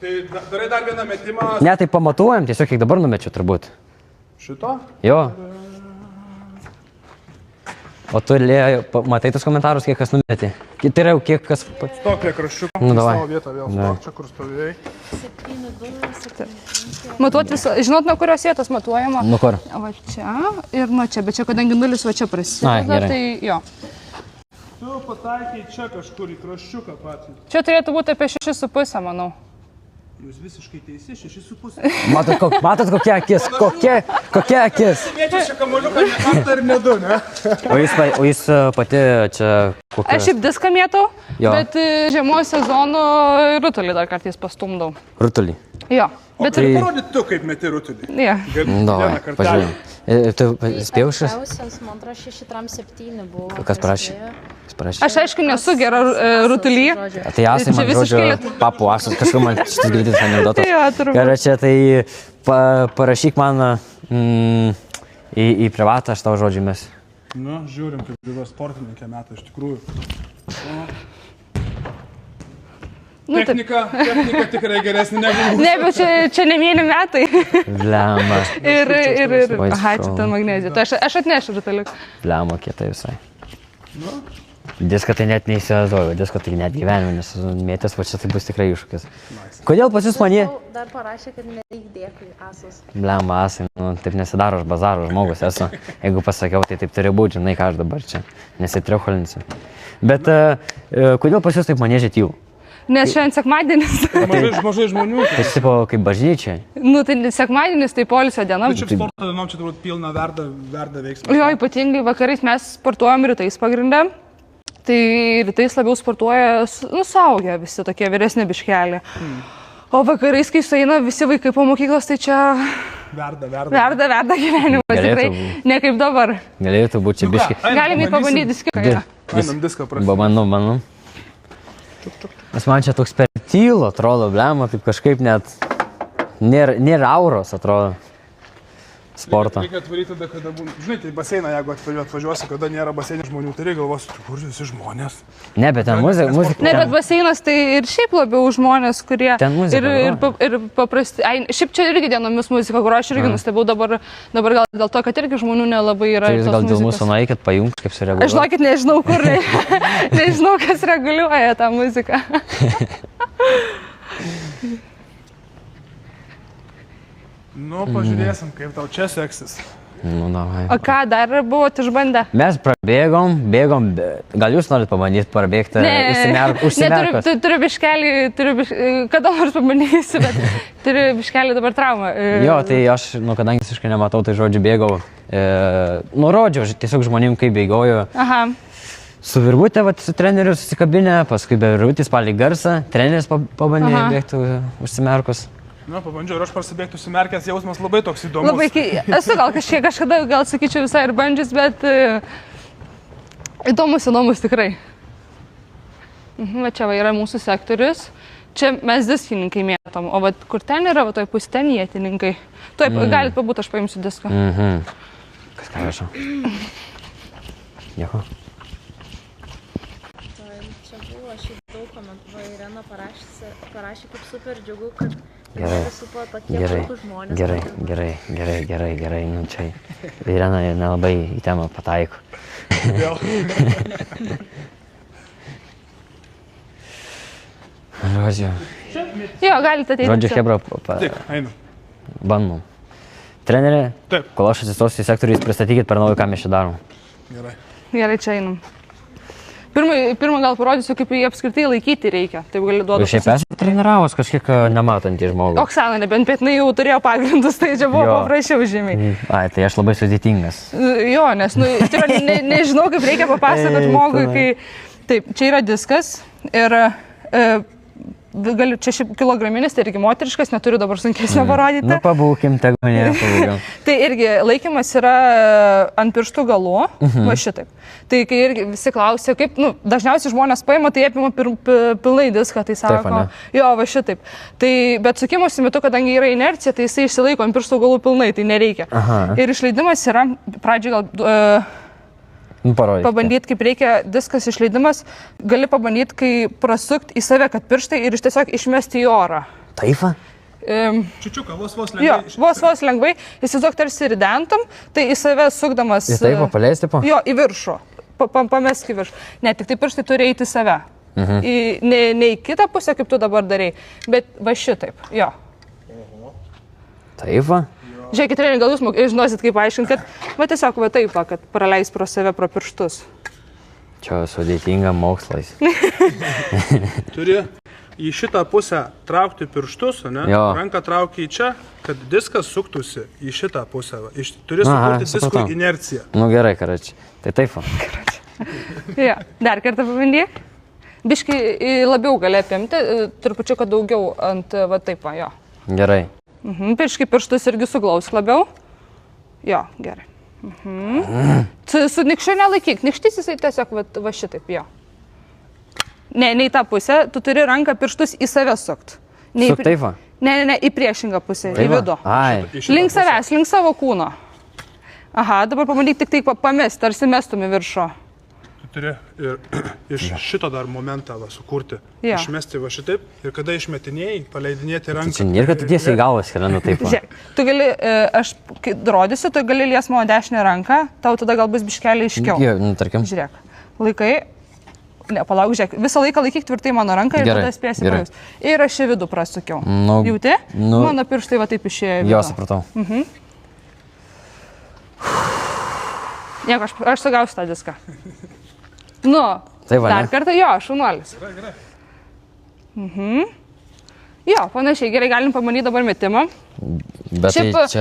Tai darai dar vieną metimą. Ne, tai pamatuojam, tiesiog kiek dabar numečiu turbūt. Šito? Jo. O tu, Lėja, matai tus komentarus, kiek kas numetė? Tai yra jau kiek kas... Stok prie kraščiuko. Nu, davai. Savo vietą vėl stok, čia kur stovėjai. 7, 2, 7. Matuot visą, žinot, nuo kurios vietos matuojama? Nuo kur? Va čia ir nuo čia, bet čia kadangi nulis va čia prasideda, tai jo. Tu pataikiai čia kažkur į kraščiuką patį. Čia turėtų būti apie 6,5, manau. Jūs visiškai teisi, 6,5. Matot kokia akis, kokia akis. Mėčiau čia kamoliuką ne kartą ir ne du, ne? O jis pati čia kokia... Aš šiaip diską mėtau, bet žiemos sezono rutulį dar kartais pastumdau. Rutulį? Jo. Bet ir parodyt tu, kaip meti rutulį. Jo. Davai, pažiūrėjom. Tu spėjau šis? Man atrodo, 6,7 buvo. Kas parašė? Aš aišku nesu gera rutuly. Tai esai man žodžio papu, aš kažkur man šitas girdėtis anekdotas. Gerai, čia tai parašyk man į privatą, aš tau žodžiu mes. Nu, žiūrim, kaip gyva sportininkė meta iš tikrųjų. Technika tikrai geresnė negu mūsų. Ne, bet čia ne vieni metai. Blemba. Aha, čia ten magnezija. Tai aš atnešiu rutuliuką. Blemba, kietai visai. Diską tai net neįsivaizduoju, diską tai net gyvenime nesimėtęs, va čia tai bus tikrai iššūkis. Kodėl pas jūs manie? Dar parašė, kad nereik dėkui, asus. Blemba, asai, taip nesidaro, aš bazaro žmogus esu. Jeigu pasakiau, tai taip turi būti, žinai, ką aš dabar čia nesitriucholinsiu. Bet kodėl pas jūs taip mane žėtyvų? Nes šiandien sekmadienis. Mažai žmonių. Tai tipo kaip bažnyčia. Nu, tai sekmadienis, tai poilsio diena. Tai čia sporto dienom čia turbūt pilna verda veiksmas. Jo, ypatingai vakarais mes sportuojam rytais pagrindę. Tai rytais labiau sportuoja, suaugę visi tokie vyresni biškelį. O vakarais, kai sueina visi vaikai po mokyklos, tai čia verda gyvenimas. Tikrai ne kaip dabar. Galėtų būti čia biški. Galime pabandyti diską. Einam diską prašau. Manau. Nes man čia toks per tylo atrodo, blema, taip kažkaip net nėra auros atrodo. Sporto. Reikia atvaryti tada, kada būna. Žinai, tai baseiną, jeigu atvažiuosi, kada nėra baseinė žmonių, tai galvosiu, kur visi žmonės. Ne, bet ten muzika. Ne, bet baseinas tai ir šiaip labiau žmonės, kurie... Ten muzika. Ir paprasti... Šiaip čia irgi dienomis muzika, kur aš irgi nustebau dabar gal dėl to, kad irgi žmonių nelabai yra. Tai jūs gal dėl mūsų nueikit, pajungti, kaip sureaguoja. Aš žinokit, nežinau, kur, nežinau, kas reguliuoja tą muziką. Nu, pažiūrėsim, kaip tau čia seksis. Nu, davai. O ką dar buvote išbandę? Mes prabėgom, gal jūs norit pabandyti prabėgti užsimerkus? Ne, turiu biškelį, kada nors pabandysiu, bet turiu biškelį dabar traumą. Jo, tai aš, kadangi visiškai nematau, tai žodžiu bėgau, nurodžiau tiesiog žmonėm, kaip bėgoju. Aha. Su virvutė, su treneriu susikabinę, paskui be virvutės palei garsą, treneris pabandė bėgti užsimerkus. Na, pabandžiau ir aš prasibėgti užsimerkęs, jausmas labai toks įdomus. Esu gal kažkada, sakyčiau, visai ir bandžius, bet įdomus tikrai. Va čia yra mūsų sektorius, čia mes diskininkai mėtom, o kur ten yra, toj pusė ten ietininkai. Tuoj, galit pabūti, aš paimsiu diską. Kas ką rašau? Nieko. Čia buvo šiaip daug komentarų, Irena parašė kaip super džiugu, kad Gerai, nu čia Irena nelabai į temą pataiko. Žodžiu. Jo, galite ateiti. Žodžiu, Hebra, einu. bandom. Trenerė, kol aš atsistosiu į sektorių, jūs pristatykit per naują, ką mes čia darom. Gerai, čia einam. Pirmą gal parodysiu, kaip jį apskritai laikyti reikia. Taip gali duoti. Šiaip esate treniravus kažkiek nematantį žmogų. Oksana, nebent pietinai jau turėjo pagrindus, tai čia buvo paprasčiau žymiai. Ai, tai aš labai sudėtingas. Jo, nes nežinau, kaip reikia papasakoti žmogui, kai... Taip, čia yra diskas ir... Čia šiaip kilograminis, tai irgi moteriškas, neturiu dabar sunkesnio parodyti. Nu, pabūkim, tegu mane pabūkim. Tai irgi laikymas yra ant pirštų galų, va šitaip. Tai kai irgi visi klausia, kaip, dažniausiai žmonės paima, tai apima pilnai diską, tai sako, jo, va šitaip. Tai, bet sukimusi metu, kadangi yra inercija, tai jisai išsilaiko ant pirštų galų pilnai, tai nereikia. Ir išleidimas yra, pradžiai gal... Pabandyti, kaip reikia diskas išleidimas, gali pabandyti, kai prasukti į save, kad pirštai ir tiesiog išmesti į orą. Taifa? Čiučiuką, vos lengvai. Jo, vos lengvai, įsivaizduok tarsi ridentum, tai į save sukdamas... Į taip, paleisti po? Jo, į viršų, pamesk į viršų. Ne, tik tai pirštai turi eiti į save. Ne į kitą pusę, kaip tu dabar darai, bet va šitaip, jo. Taifa? Žiūrėkit, treneri, gal jūs žinosit, kaip aiškinti, kad va tiesiog va taip, kad praleis pro save, pro pirštus. Čia sudėtinga mokslais. Turi į šitą pusę traukti pirštus, ne? Ranką trauki į čia, kad diskas suktųsi į šitą pusę. Turi sukurti diskų inerciją. Nu gerai, karačiai. Tai taip. Jo, dar kartą pabandyk. Biškai labiau gali apimti, trupučiuką daugiau ant va taip, jo. Gerai. Pirškai pirštus irgi suglausk labiau. Jo, gerai. Su nikščiu nelaikyk. Nikštys jisai tiesiog va šitaip, jo. Ne į tą pusę, tu turi ranką pirštus į save sukt. Suk taip va? Ne, į priešingą pusę, į vidų. Link savęs, link savo kūno. Aha, dabar pabandyk tik tai pamesti, tarsi mestum į viršų. Turi ir iš šito dar momentą sukurti. Išmesti va šitaip ir kada išmetinėjai, paleidinėti ranką. Čia nėra, kad tu tiesiai galvas skrenda taip. Žiūrėk, tu gali, aš rodysiu, tu gali lies mano dešinę ranką, tau tada gal bus biškelį aiškiau. Tarkim. Žiūrėk, laikai, ne, palauk, žiūrėk, visą laiką laikyk tvirtai mano ranką ir tada spėsi pajus. Ir aš į vidų prasukiau. Jauti? Mano pirštai va taip išėjo į vidų. Jo, supratau. Nieko, aš sugausiu tą diską. Nu, dar kartą, jo, šaunuolis. Gerai. Jo, panašiai, gerai, galim pamanyti dabar metimą. Bet šiaip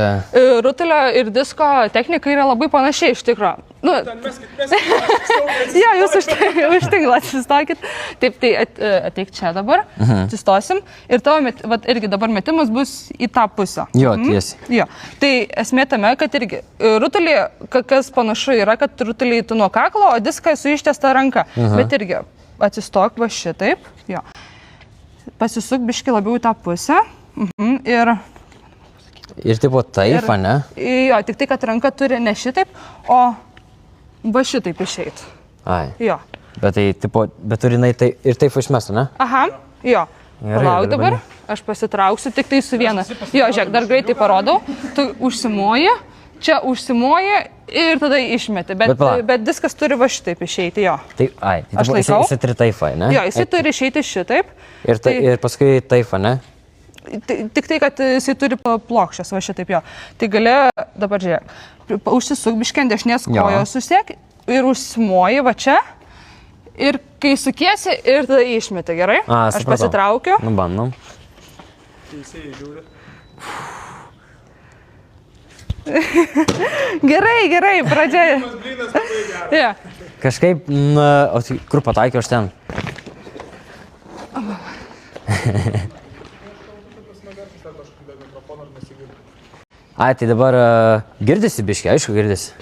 rutulio ir disko technika yra labai panašiai iš tikro. Nu, jo, jūs už tinklą atsistokit. Taip, tai ateik čia dabar, atsistosim ir tavo irgi dabar metimas bus į tą pusę. Jo, tiesiai. Jo, tai esmė tame, kad irgi rutulį, kas panašu yra, kad rutulį tu nuo kaklo, o diską su ištiesta ranka. Bet irgi atsistok va šitaip, jo. Pasisuk biški labiau į tą pusę Ir tipo taip, ne? Jo, tik tai, kad ranka turi ne šitaip, o va šitaip išeit. Ai. Jo. Bet tai, tipo, bet turi jinai tai, ir taip išmestų, ne? Aha, jo. Palauk dabar, aš pasitrauksiu tik tai su viena. Jo, žiūrėk, dar greitai parodau. Tu užsimoji, čia užsimoji ir tada išmeti. Bet diskas turi va šitaip išeiti, jo. Tai, ai, tai aš laikau. Jisai turi taifą, ne? Jo, jisai turi išeiti šitaip. Ir paskui taifą, ne? Tik tai, kad jisai turi plokščias, va šitaip jo. Tai gali, dabar žiūrėk, užsisuk biškį ant dešinės kojos susiek ir užsimoji va čia. Ir kai sukiesi ir tada išmeti, gerai? Aš pasitraukiu. Nu, bandom. Teisėjai žiūri. Gerai, pradžia. Blynas labai geras. Yeah. Kažkaip, o tai kur pataikiau aš ten? Ai, tai dabar girdisi biški, aišku girdisi.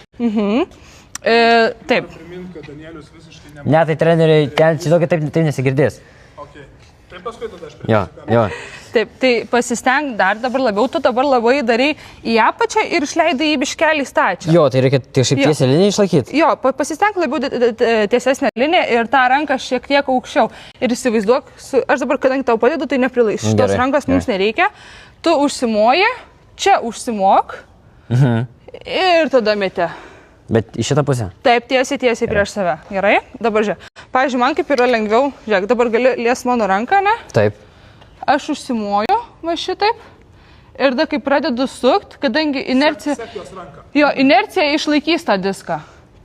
Taip. Primint, kad Danielius visiškai ne... Ne, tai treneriai, ten šitokį taip nesigirdės. Okay. Tai paskui tada aš Jo. Taip, tai pasisteng dar dabar labiau, tu dabar labai darai į apačią ir išleidai į biškelį stačią. Jo, tai reikia šiaip tiesią liniją išlaikyti. Jo, pasisteng labiau tiesesnę liniją ir tą ranką šiek tiek aukščiau. Ir įsivaizduok, aš dabar, kadangi tau padedu, tai neprilaiks. Šitos rankos mums nereikia. Tu užsimoji, čia užsimok ir tada meti. Bet į šitą pusę? Taip, tiesiai prieš save. Gerai? Dabar žiūrėk. Pavyzdžiui, man kaip yra lengviau, žiūrėk, dabar gali lies mano ranką, ne? Taip. Aš užsimoju, va šitaip. Ir tada, kai pradedu sukt, kadangi inercija... Jo, inercija išlaikys tą diską.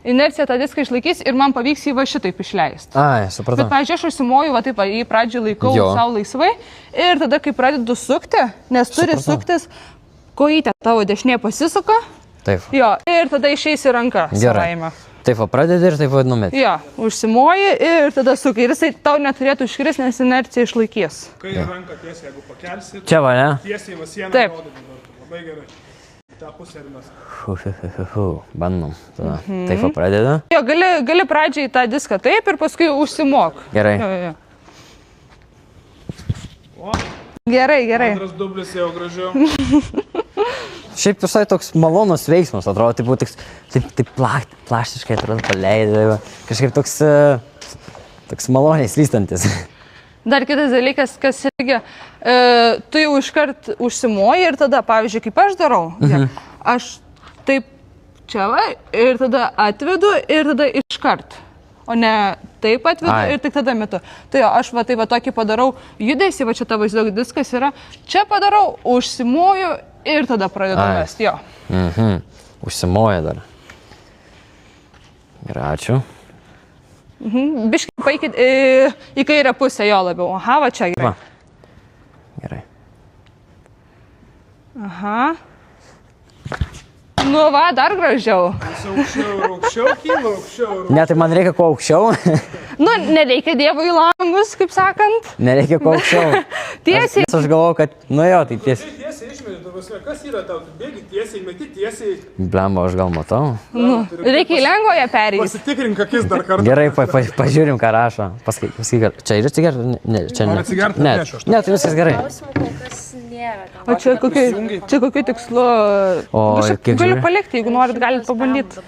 Inercija tą diską išlaikys ir man pavyks jį va šitaip išleisti. Ai, supratau. Bet, pavyzdžiui, aš užsimoju, va taip, jį pradžiai laikau savo laisvai. Ir tada, kai pradedu sukti, nes turi suktis, kojytė tavo dešinė pasisuka. Taip. Jo, ir tada išeisi ranka savaime. Taip, pradedi ir taip numeti. Jo, užsimoji ir tada sukai. Ir jisai tau neturėtų iškris, nes inercija išlaikys. Kai ranką tiesiai, jeigu pakelsi, čia va, ne? Tiesiai va sieną rodai. Labai gerai. Ta pusė ir mes. Bandom. Taip, pradedi. Jo, gali pradžiai tą diską taip ir paskui užsimok. Gerai. Gerai. Antras dublis jau gražiau. Šiaip visai toks malonus veiksmas, atrodo, taip plastiškai atrodo paleidai, kažkaip toks maloniai slystantis. Dar kitas dalykas, kas irgi, tu jau iškart užsimoji ir tada, pavyzdžiui, kaip aš darau, aš taip čia va ir tada atvedu ir tada iškart. O ne taip atvedu ir tik tada metu. Tai jo, aš va taip va tokį padarau judesį, va čia tavo įsivaizduok diskas yra, čia padarau, užsimoju ir tada pradedu mesti, jo. Užsimoja dar. Gerai, ačiū. Biškai paikit į kairę pusę jo labiau. Aha, va čia gerai. Gerai. Aha. Nu va, dar gražiau. Aukščiau kyla, aukščiau. Ne, tai man reikia kuo aukščiau. Nu, nereikia Dievo į langus, kaip sakant. Nereikia kuo aukščiau. Tiesiai. Aš galvoju, kad, nu jo, tai tiesiai. Tiesiai išmeti, kas yra tau, tu bėgi tiesiai, meti tiesiai. Blemba, aš gal matau. Nu, reikia į lengvoje perėti. Pasitikrink akis dar kartą. Gerai, pažiūrim, ką rašo. Pasakyk, čia yra cigaretė? Ne, čia ne. Ne, tai viskas gerai. O čia kokiu tikslu? Galiu palikti, jeigu norit, galite pabandyti.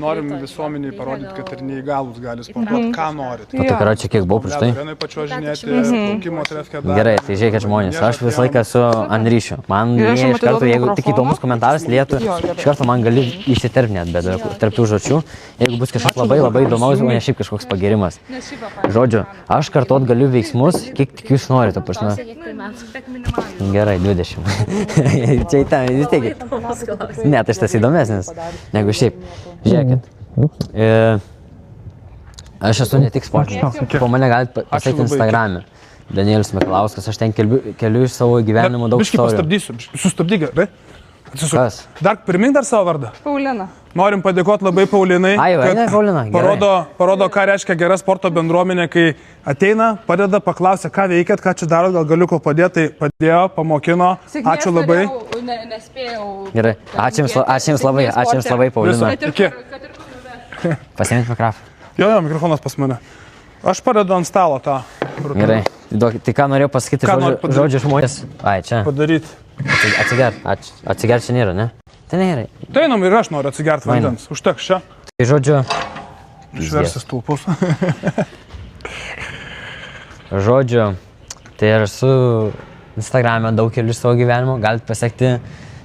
Norim visuomeniai parodyti, kad ir neįgalus gali sportuoti, ką norit. O tai čia kiek buvo prieš tai? Vienai pačiuožinėti, plaukimo trefkę dar. Gerai, tai žiūrėkit žmonės, aš visą laiką esu ant ryšio. Man iš karto, jeigu tik įdomus komentaras lietų, iš karto man gali įsiterpti net, bet tarp tų žodžių, jeigu bus kažkas labai įdomaus, o ne šiaip kažkoks pagirimas. Žodžiu, aš kartot galiu veiksmus, kiek tik jūs norite. Gerai, 20. Čia į tą, vis tiek. Ne, tai šitas įdomesnis, negu šiaip. Žiūrėkit. Aš esu ne tik sportininkas, po mane galite pasakyti Instagram'e. Danielius Miklauskas, aš ten keliu iš savo gyvenimo daug istorijų. Biškį pastabdysiu, sustabdyk, gerai? Kas? Dar primink dar savo vardą. Paulina. Norim padėkoti labai Paulinai, Ai, eina Paulina. parodo, ką reiškia gera sporto bendruomenė, kai ateina, padeda, paklausia, ką veikėt, ką čia darot, gal galiu ko padėti, tai padėjo, pamokino. Ačiū labai. Nespėjau. Gerai, ačiū jums labai, Paulina. Iki. Pasiimti mikrofą. Jo, mikrofonas pas mane. Aš padedu ant stalo tą. Gerai. Tai ką norėjau pasakyti, žodžiu žmonės. Ai, čia. Padaryti. Atsigert čia nėra, ne? Tai nėra. Tai einam ir aš noriu atsigerti vandens. Užteks čia. Tai žodžiu. Išversis stulpus. Žodžiu, tai aš su Instagram'e daug kelių savo gyvenimo. Galite pasiekti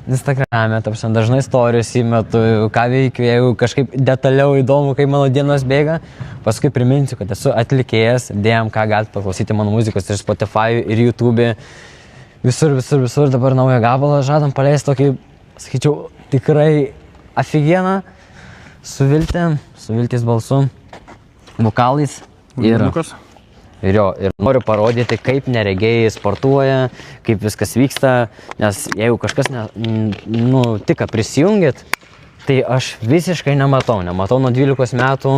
Instagram'e, dažnai istorijos įmetu, ką veikiu, jeigu kažkaip detaliau įdomu, kaip mano dienos bėga. Paskui priminsiu, kad esu atlikėjas, dėjom, ką galite paklausyti mano muzikos ir Spotify, ir YouTube. Visur. Dabar naują gabalą žadam paleisti tokį, sakyčiau, tikrai afigieną, su Viltės balsu, vokalais. Ir noriu parodyti, kaip neregėjai sportuoja, kaip viskas vyksta, nes jeigu kažkas tik prisijungit, tai aš visiškai nematau nuo 12 metų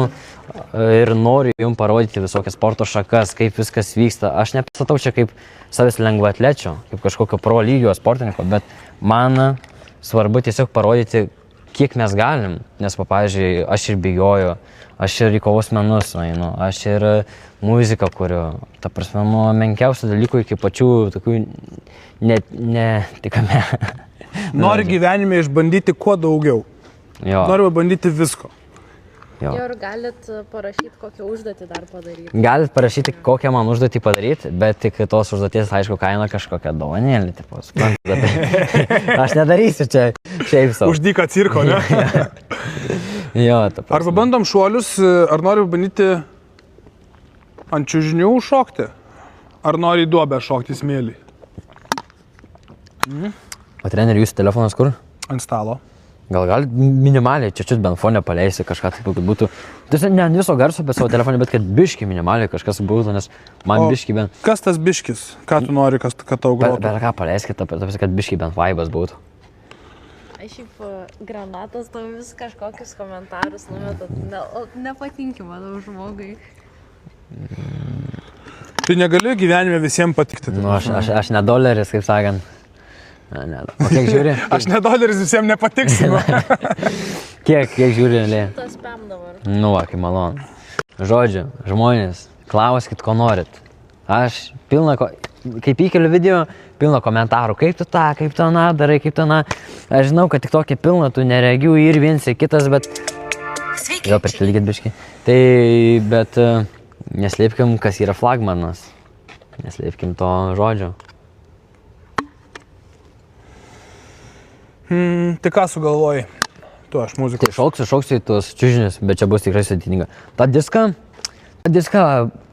ir noriu jums parodyti visokias sporto šakas, kaip viskas vyksta. Aš nepristatau čia kaip savęs lengvaatlečių, kaip kažkokio pro lygio sportininko, bet man svarbu tiesiog parodyti, kiek mes galim, nes, pavyzdžiui, aš ir bėgioju, aš ir į kovos menus einu, aš ir muziką kuriu, ta prasme, nuo menkiausių dalykų iki pačių tokių netikame. Nori gyvenime išbandyti kuo daugiau. Noriu bandyti visko. Ir galit parašyti, kokią užduotį dar padaryti. Galit parašyti, kokią man užduotį padaryti, bet tik tos užduoties, aišku, kaina kažkokia dovanėlė. Aš nedarysiu čia šiaip savo. Uždyka cirko, ne? Arba bandom šuolius, ar noriu bandyti ant čiužinių šokti, ar nori į duobę šokti smėlį. O treneri, jūsų telefonas kur? Ant stalo. Gal galit minimaliai, čia bent fone paleisti kažką, taip, kad būtų, ne ant viso garso, bet savo telefonį, bet kad biški minimaliai kažkas būtų, nes man biški bent... Kas tas biškis? Ką tu nori, kad tau grotų? Bet ką paleiskit, kad biški bent vaibas būtų. Aš šiaip granatas tau vis kažkokius komentarus numetat, nepatinki mano žmogui. Tai negali gyvenime visiems patikti. Nu, aš ne doleris, kaip sakant. O kiek žiūri? Aš ne doleris visiems nepatiksinu. Kiek žiūri, Lė? Tas spam dabar. Nu, va, kaip malonu. Žodžiu, žmonės, klauskit, ko norit. Aš kaip įkeliu video, pilna komentarų, kaip tu tą, kaip tu aną darai, kaip tu aną. Aš žinau, kad tik tokia pilna, tu neregiu ir viens ir kitas, bet... Sveiki. Jo, pertilgit biški. Tai, bet neslėpkim, kas yra flagmanas. Neslėpkim to žodžio. Tai ką sugalvojai? Tu aš muzikos. Tai šoksiu į tuos čiužinius, bet čia bus tikrai sudėtinga. Ta diską,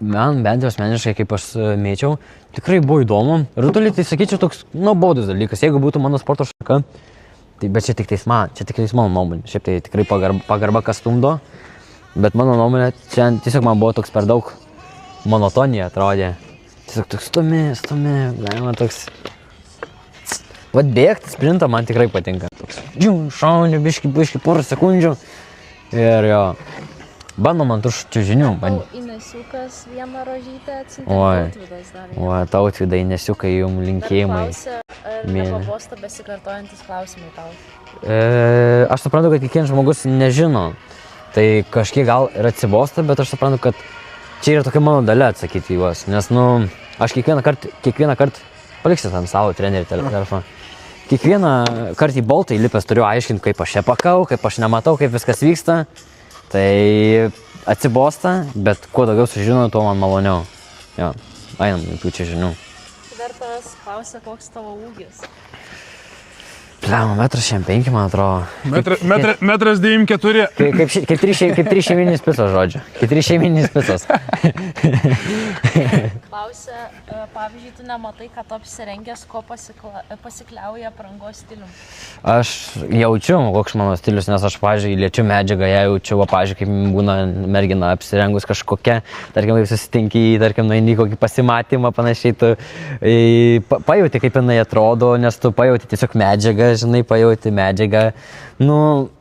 man bent jau asmeniškai, kaip aš mėčiau, tikrai buvo įdomu. Rutulį, tai sakyčiau, toks nuobodus dalykas. Jeigu būtų mano sporto šaka, tai, bet čia tik tais mano nuomonė. Šiaip tai tikrai pagarba kas stumdo. Bet mano nuomonė, čia tiesiog man buvo toks per daug monotonija atrodė. Tiesiog toks stumi, galima toks... Vat bėgti sprintą man tikrai patinka. Toks, šauni, biški, porą sekundžių. Ir jo, bandom ant čiužinių. Inesiukas vieną rožytę atsintė, Tautvydas dar. O, Tautvydai, Inesiukai, jums linkėjimai. Dar klausia, ar nepabosta besikartojantis klausimai tau? Aš suprantu, kad kiekvienas žmogus nežino. Tai kažkiek gal ir atsibosta, bet aš suprantu, kad čia yra tokia mano dalia atsakyti juos. Nes, aš kiekvieną kartą paliksiu tam savo trenerį telefoną. Kiekvieną kartą į boltą įlipęs turiu aiškinti, kaip aš čia pakau, kaip aš nematau, kaip viskas vyksta. Tai atsibosta, bet kuo daugiau sužinau, tuo man maloniau. Jo, einam į tų čia žinių. Dar tas klausia, koks tavo ūgis? 1,65 m, man atrodo. 1,94 m. Kaip 3 šeimininis picos, žodžiu. Kaip 3 šeimininis picos. klausia, pavyzdžiui, tu nematai, kad tu apsirengęs, ko pasikliauja aprangos stilium. Aš jaučiu, koks mano stilius, nes aš, pavyzdžiui, liečiu medžiagą, ją jaučiu, o, pavyzdžiui, kaip būna mergina apsirengus kažkokia, tarkim, kaip susitinki, tarkim, nueini kokį pasimatymą, panašiai, tu pajauti, kaip jinai atrodo, nes tu pajauti tiesiog medžiagą, žinai, pajauti medžiagą. Nu,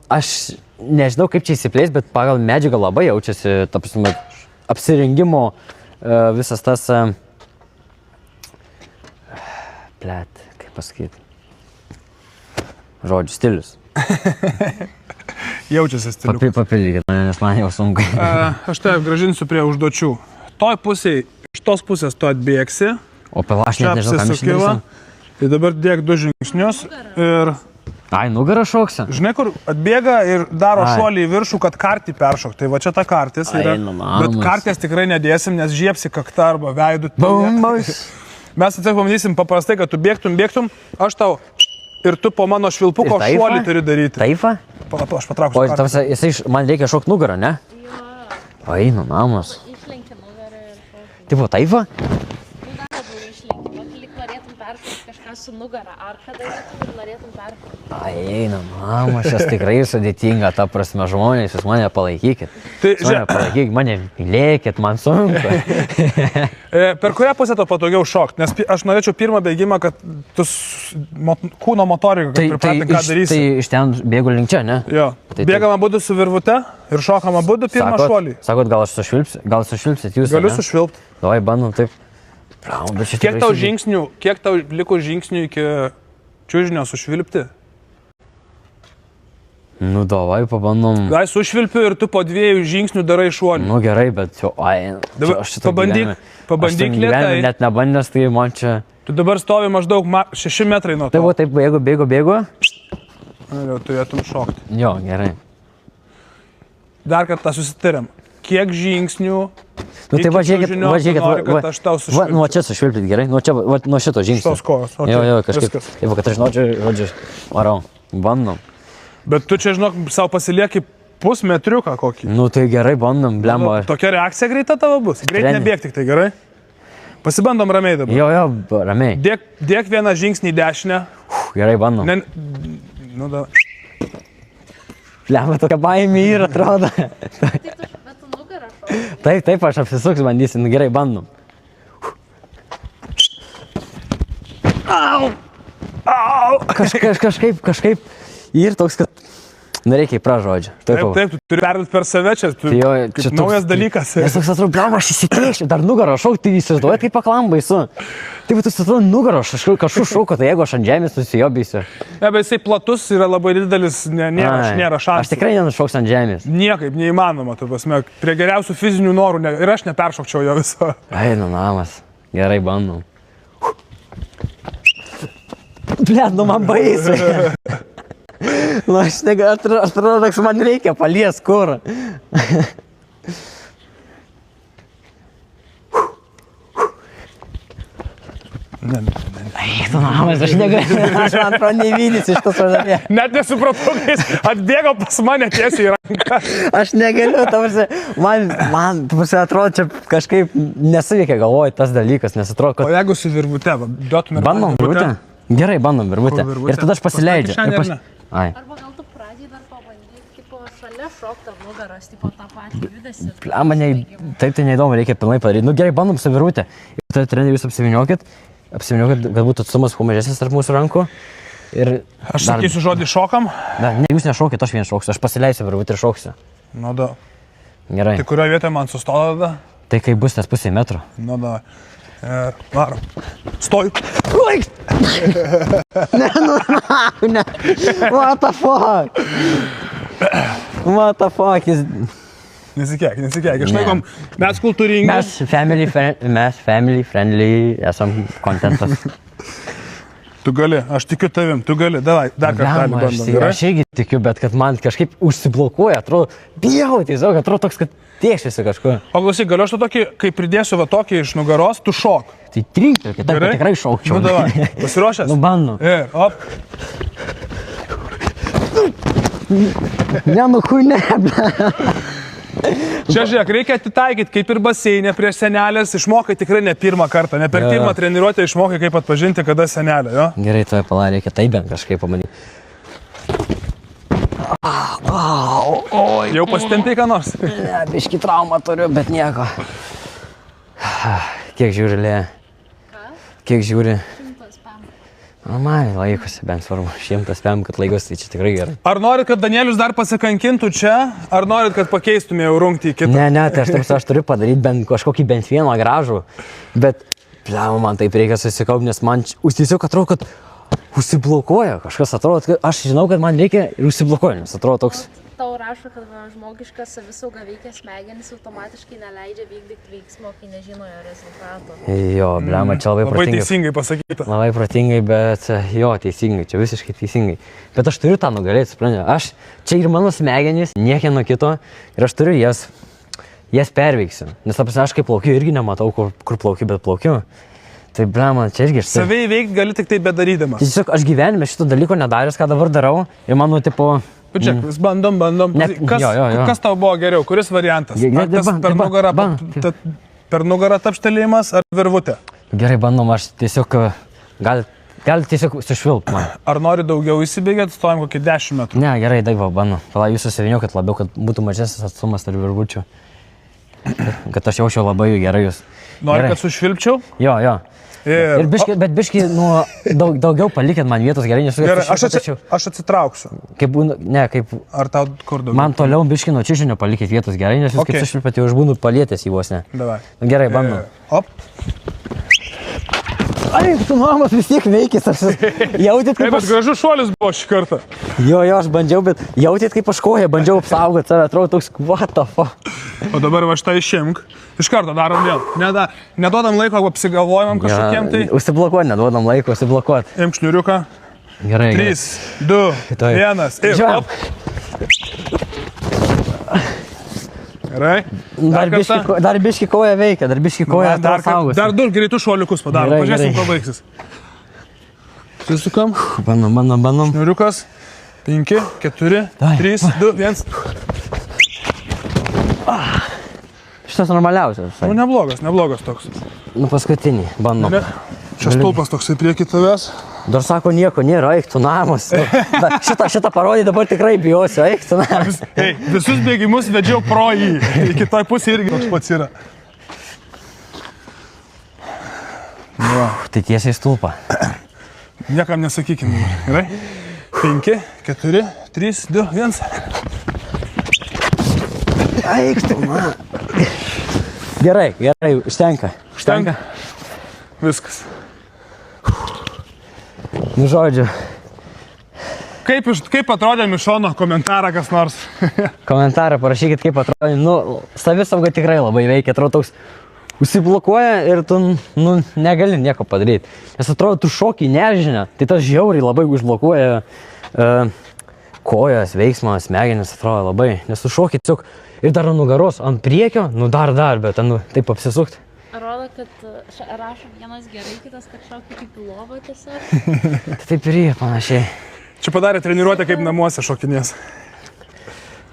aš nežinau, kaip čia įsiplės, bet pagal medžiagą labai jaučiasi, ta prasme, apsirengimo visas tas, kaip pasakyti, žodžių stilius. Jaučiasi stilius. Papildykit, nes man jau sunku. Aš tave grąžinsiu prie užduočių. Toj pusėje, iš tos pusės tu atbėgsi. O aš net nežinau, kam išdarysiu. Tai dabar dėk 2 žingsnius ir... Ai, nugarą šoksi. Žinai, kur atbėga ir daro šuolį į viršų, kad kartį peršok. Tai va čia ta kartis yra. Bet karties tikrai nedėsim, nes žiepsi kaktą arba veidų. Mes atsiek pamatysim paprastai, kad tu bėgtum, aš tau ir tu po mano švilpuko šuolį turi daryti. Taifa? Aš patrauksiu kartį. Jisai, man reikia šokti nugarą, ne? Ai, namas. Išlenki nugarą ir šokti. Tipo, taifa? Tu dar labiau išlenki, lyg norėtum peršokti kažką su nugara, ar kada ir norėtum peršokti. Ai, namas, šis tikrai sudėtinga, ta prasme, žmonės, jūs mane palaikykit. Mane mylėkit, man sunku. Per kurią pusę to patogiau šokti? Nes aš norėčiau pirmą bėgimą, kad tu kūno motoriką, kad pripratinti, ką darysi. Tai iš ten bėgu link čia, ne? Jo. Bėgam abudu su virvute ir šokam abudu pirmą šuolį. Sakot, gal sušvilpsit jūs? Galiu sušvilpti. Davai, bandom taip. Kiek tau liko žingsnių iki čiužinio sušvilpti? Nu, davai, pabandom. Gai sušvilpiu ir tu po 2 žingsnių darai šuolį. Nu, gerai, bet jau, aš šitą pabandyk lėtai. Net nebandęs, tai man čia... Tu dabar stovi maždaug 6 metrai nuo to. Taip, bėgu. Jau turėtum šokti. Jo, gerai. Dar kartą susitariam. Kiek žingsnių... Nu, tai važiuokit, nuo čia sušvilpit, gerai? Nuo šito žingsnio. Šitos kojos, okei. Jo, kažkaip. Taip, kad aš žodžiu, varau, bandom. Bet tu čia, žinok, savo pasilieki pusmetriuką kokį. Nu, tai gerai, bandom, blemba. Tokia reakcija greita tavo bus. Greit nebėg tik tai, gerai? Pasibandom ramiai dabar. Jo, ramiai. Dėk vieną žingsnį į dešinę. Gerai, bandom. Nu, da. Blemba, tokia baimė yra, atrodo. Taip, aš apsisuksiu, bandysiu. Nu, gerai, bandom. Kažkaip ir toks, kad nereikia pražodžio. Taip, tu turi perduoti per save čia. Čia naujas dalykas. Nes toks atrodo, blemba, aš įsitėšiu, dar nugarą šauk, tai įsivaizduoji, kaip aklam baisu. Taip, tu atrodo, nugarą kažkur šauko, tai jeigu aš ant žemės nusijobysiu. Ne, bet jisai platus yra labai didelis, nėra šansų. Aš tikrai nenušauks ant žemės. Niekaip neįmanoma, tu pasme, prie geriausių fizinių norų ir aš neperšokčiau jo viso. Ai, nu namas, gerai bandom. Blet, nu man baisu. Nu, aš atrodo, kad man reikia palies kur. Ai, tu namas, aš negaliu, aš man atrodo nevynis iš tos vadovės. Net nesupratau, kai jis atbėgo pas mane tiesiai į ranką. Aš negaliu, man atrodo, čia kažkaip nesuveikia galvoje tas dalykas, nes atrodo, kad... O jeigu su virvute, duotume... Bandom virvutę? Gerai, bandom virvutę. Ir tada aš pasileidžiu. Arba gal tu pradžiai dar pabandyk, tipo, šalia šokti ant nugaros, tipo, tą patį judesį. Taip, tai neįdomu, reikia pilnai padaryti. Nu gerai, bandom su virvutę. Ir tada treneri jūs apsiviniokit, kad būtų atstumas kuo mažesnis tarp mūsų rankų. Aš sakysiu žodį šokam. Ne, jūs nešokit, aš vien šoksiu, aš pasileisiu virvutę ir šoksiu. Nu da. Gerai. Tai kurioje vietoje man sustoja tada? Tai kai bus tas pusė metro. Nu da. Varom. Stoju. Ne. What the fuck? What the fuck is... Nesikėk. Išnaikom, mes kultūringi. Mes family friendly, esam kontentas. Tu gali, aš tikiu tavim, tu gali, davai, dar kartelį bandom. Aš irgi tikiu, bet kad man kažkaip užsiblokuoja, atrodo, bijau, tiesiog atrodo toks, kad tiešiasi kažkuo. O klausyk, galiu aš tu tokį, kai pridėsiu va tokį iš nugaros, tu šok. Tai trinktelė, kitaip tikrai šokčiau. Nu davai, pasiruošęs? Nu bandom. Ir, op. Ne, nu hui ne, Čia žiūrėk, reikia atitaikyti, kaip ir baseinė prieš senelės, išmokai tikrai ne pirmą kartą, ne per pirmą treniruotę išmokai, kaip atpažinti, kada senelė, jo? Gerai, tuoj pala, reikia taip bent kažkaip pamanyti. Jau pasitempiai ką nors? Ne, biški traumą turiu, bet nieko. Kiek žiūri, Lėja? Ką? Kiek žiūri? 100 pam. Normaliai laikosi, bent svarbu. 100 pam, kad laikosi, tai čia tikrai gerai. Ar norit, kad Danielius dar pasikankintų čia, ar norit, kad pakeistume jau rungtį į kitą? Ne, tai aš turiu padaryti kažkokį bent vieną gražų, bet, pliam, man taip reikia susikaupti, nes man tiesiog atrodo, kad užsiblokuoja. Kažkas atrodo, kad aš žinau, kad man reikia ir užsiblokuoja, nes atrodo toks... Tau rašo, kad žmogiška savisauga veikia smegenis, automatiškai neleidžia vykdyti veiksmo, kai nežino jo rezultato. Jo, bliam, čia labai protingai. Labai teisingai pasakyta. Labai protingai, bet jo, teisingai, čia visiškai teisingai. Bet aš turiu tą nugalėti, suprantate. Čia ir mano smegenys, niekieno kito, ir aš turiu jas perveiksiu. Nes aš kaip plaukiu irgi nematau, kur plaukiu, bet plaukiu. Tai, blema, čia irgi aš... Savai veikti gali tik tai bedarydamas. Tiesiog aš gyvenime šito dalyko nedaręs, ką dabar darau, ir mano tipo... Pačiak, vis bandom. Kas tau buvo geriau, kuris variantas? Per nugarą tapštelėjimas ar virvutė? Gerai, bandom, aš tiesiog... Gali tiesiog sušvilpt man. Ar nori daugiau įsibėgėti, stojam kokį 10 metrų? Ne, gerai, daiva, bandom. Pala, jūs susiviniokit labiau, kad būtų mažesnis atstumas tarp virvučių. Kad aš jaučiau labai gerai jūs. Nori, kad sušvilpčiau? Jo. Bet biški, daugiau palikit man vietos gerai, nes... Gerai, aš atsitrauksiu. Kaip būna, ne, kaip... Ar tau kur daugiau? Man toliau biški nuo čiužinio palikit vietos gerai, nes jūs kaip sušvilpėte, jau aš būnu palietęs į vos, ne. Davai. Gerai, bandom. Op. Ai, tu mamas vis tiek veikis, aš jautit kaip Bet gražus šuolis buvo šį kartą. Jo, aš bandžiau, bet jautit kaip aš koją, bandžiau apsaugoti save, atrodo toks, what the fuck. O dabar va štai išimk. Iš karto darom vėl. Neduodam laiko apsigalvojimam kažkokiem tai. Užsiblokuot, neduodam laiko, užsiblokuot. Imk šniuriuką. Gerai. 3, 2, 1 ir op. Gerai. Dar biški koja veikia, dar biški koja apsaugosi. Dar 2 greitus šuoliukus padarom. Pažiūrėsim, kuo baigsis. Susukam. Bandom. Šniuriukas. 5, 4, 3, 2, 1. Šitas normaliausias. Nu, neblogas toks. Nu, paskutinį, bandom. Čia stulpas toksai prieki tavęs. Dar sako, nieko nėra, eik tu namas. Šitą parodį dabar tikrai bijosiu, eik tu namas. Visus bėgimus vedžiau pro jį. Į kitoj pusė irgi toks pats yra. Tai tiesiai stulpa. Niekam nesakykim. Gerai? 5, 4, 3, 2, 1. Eik tu, man. Gerai, užtenka. Viskas. Nu, žodžiu. Kaip atrodė Mišono komentarą kas nors? Komentarą parašykit, kaip atrodė. Nu, savisauga tikrai labai veikia, atrodo toks užsiblokuoja ir tu, negali nieko padaryti. Nes atrodo, tu šokį nežinia, tai tas žiauriai labai užblokuoja kojas, veiksmas, smegenis, atrodo labai. Nes tu šokį tiesiog ir dar nugaros ant priekio, dar, bet taip apsisukt. Rodo, kad rašo vienas gerai, kitas, kad šokia kaip į lovą tiesiog. Taip ir jie panašiai. Čia padarė treniruotę kaip namuose šokinės.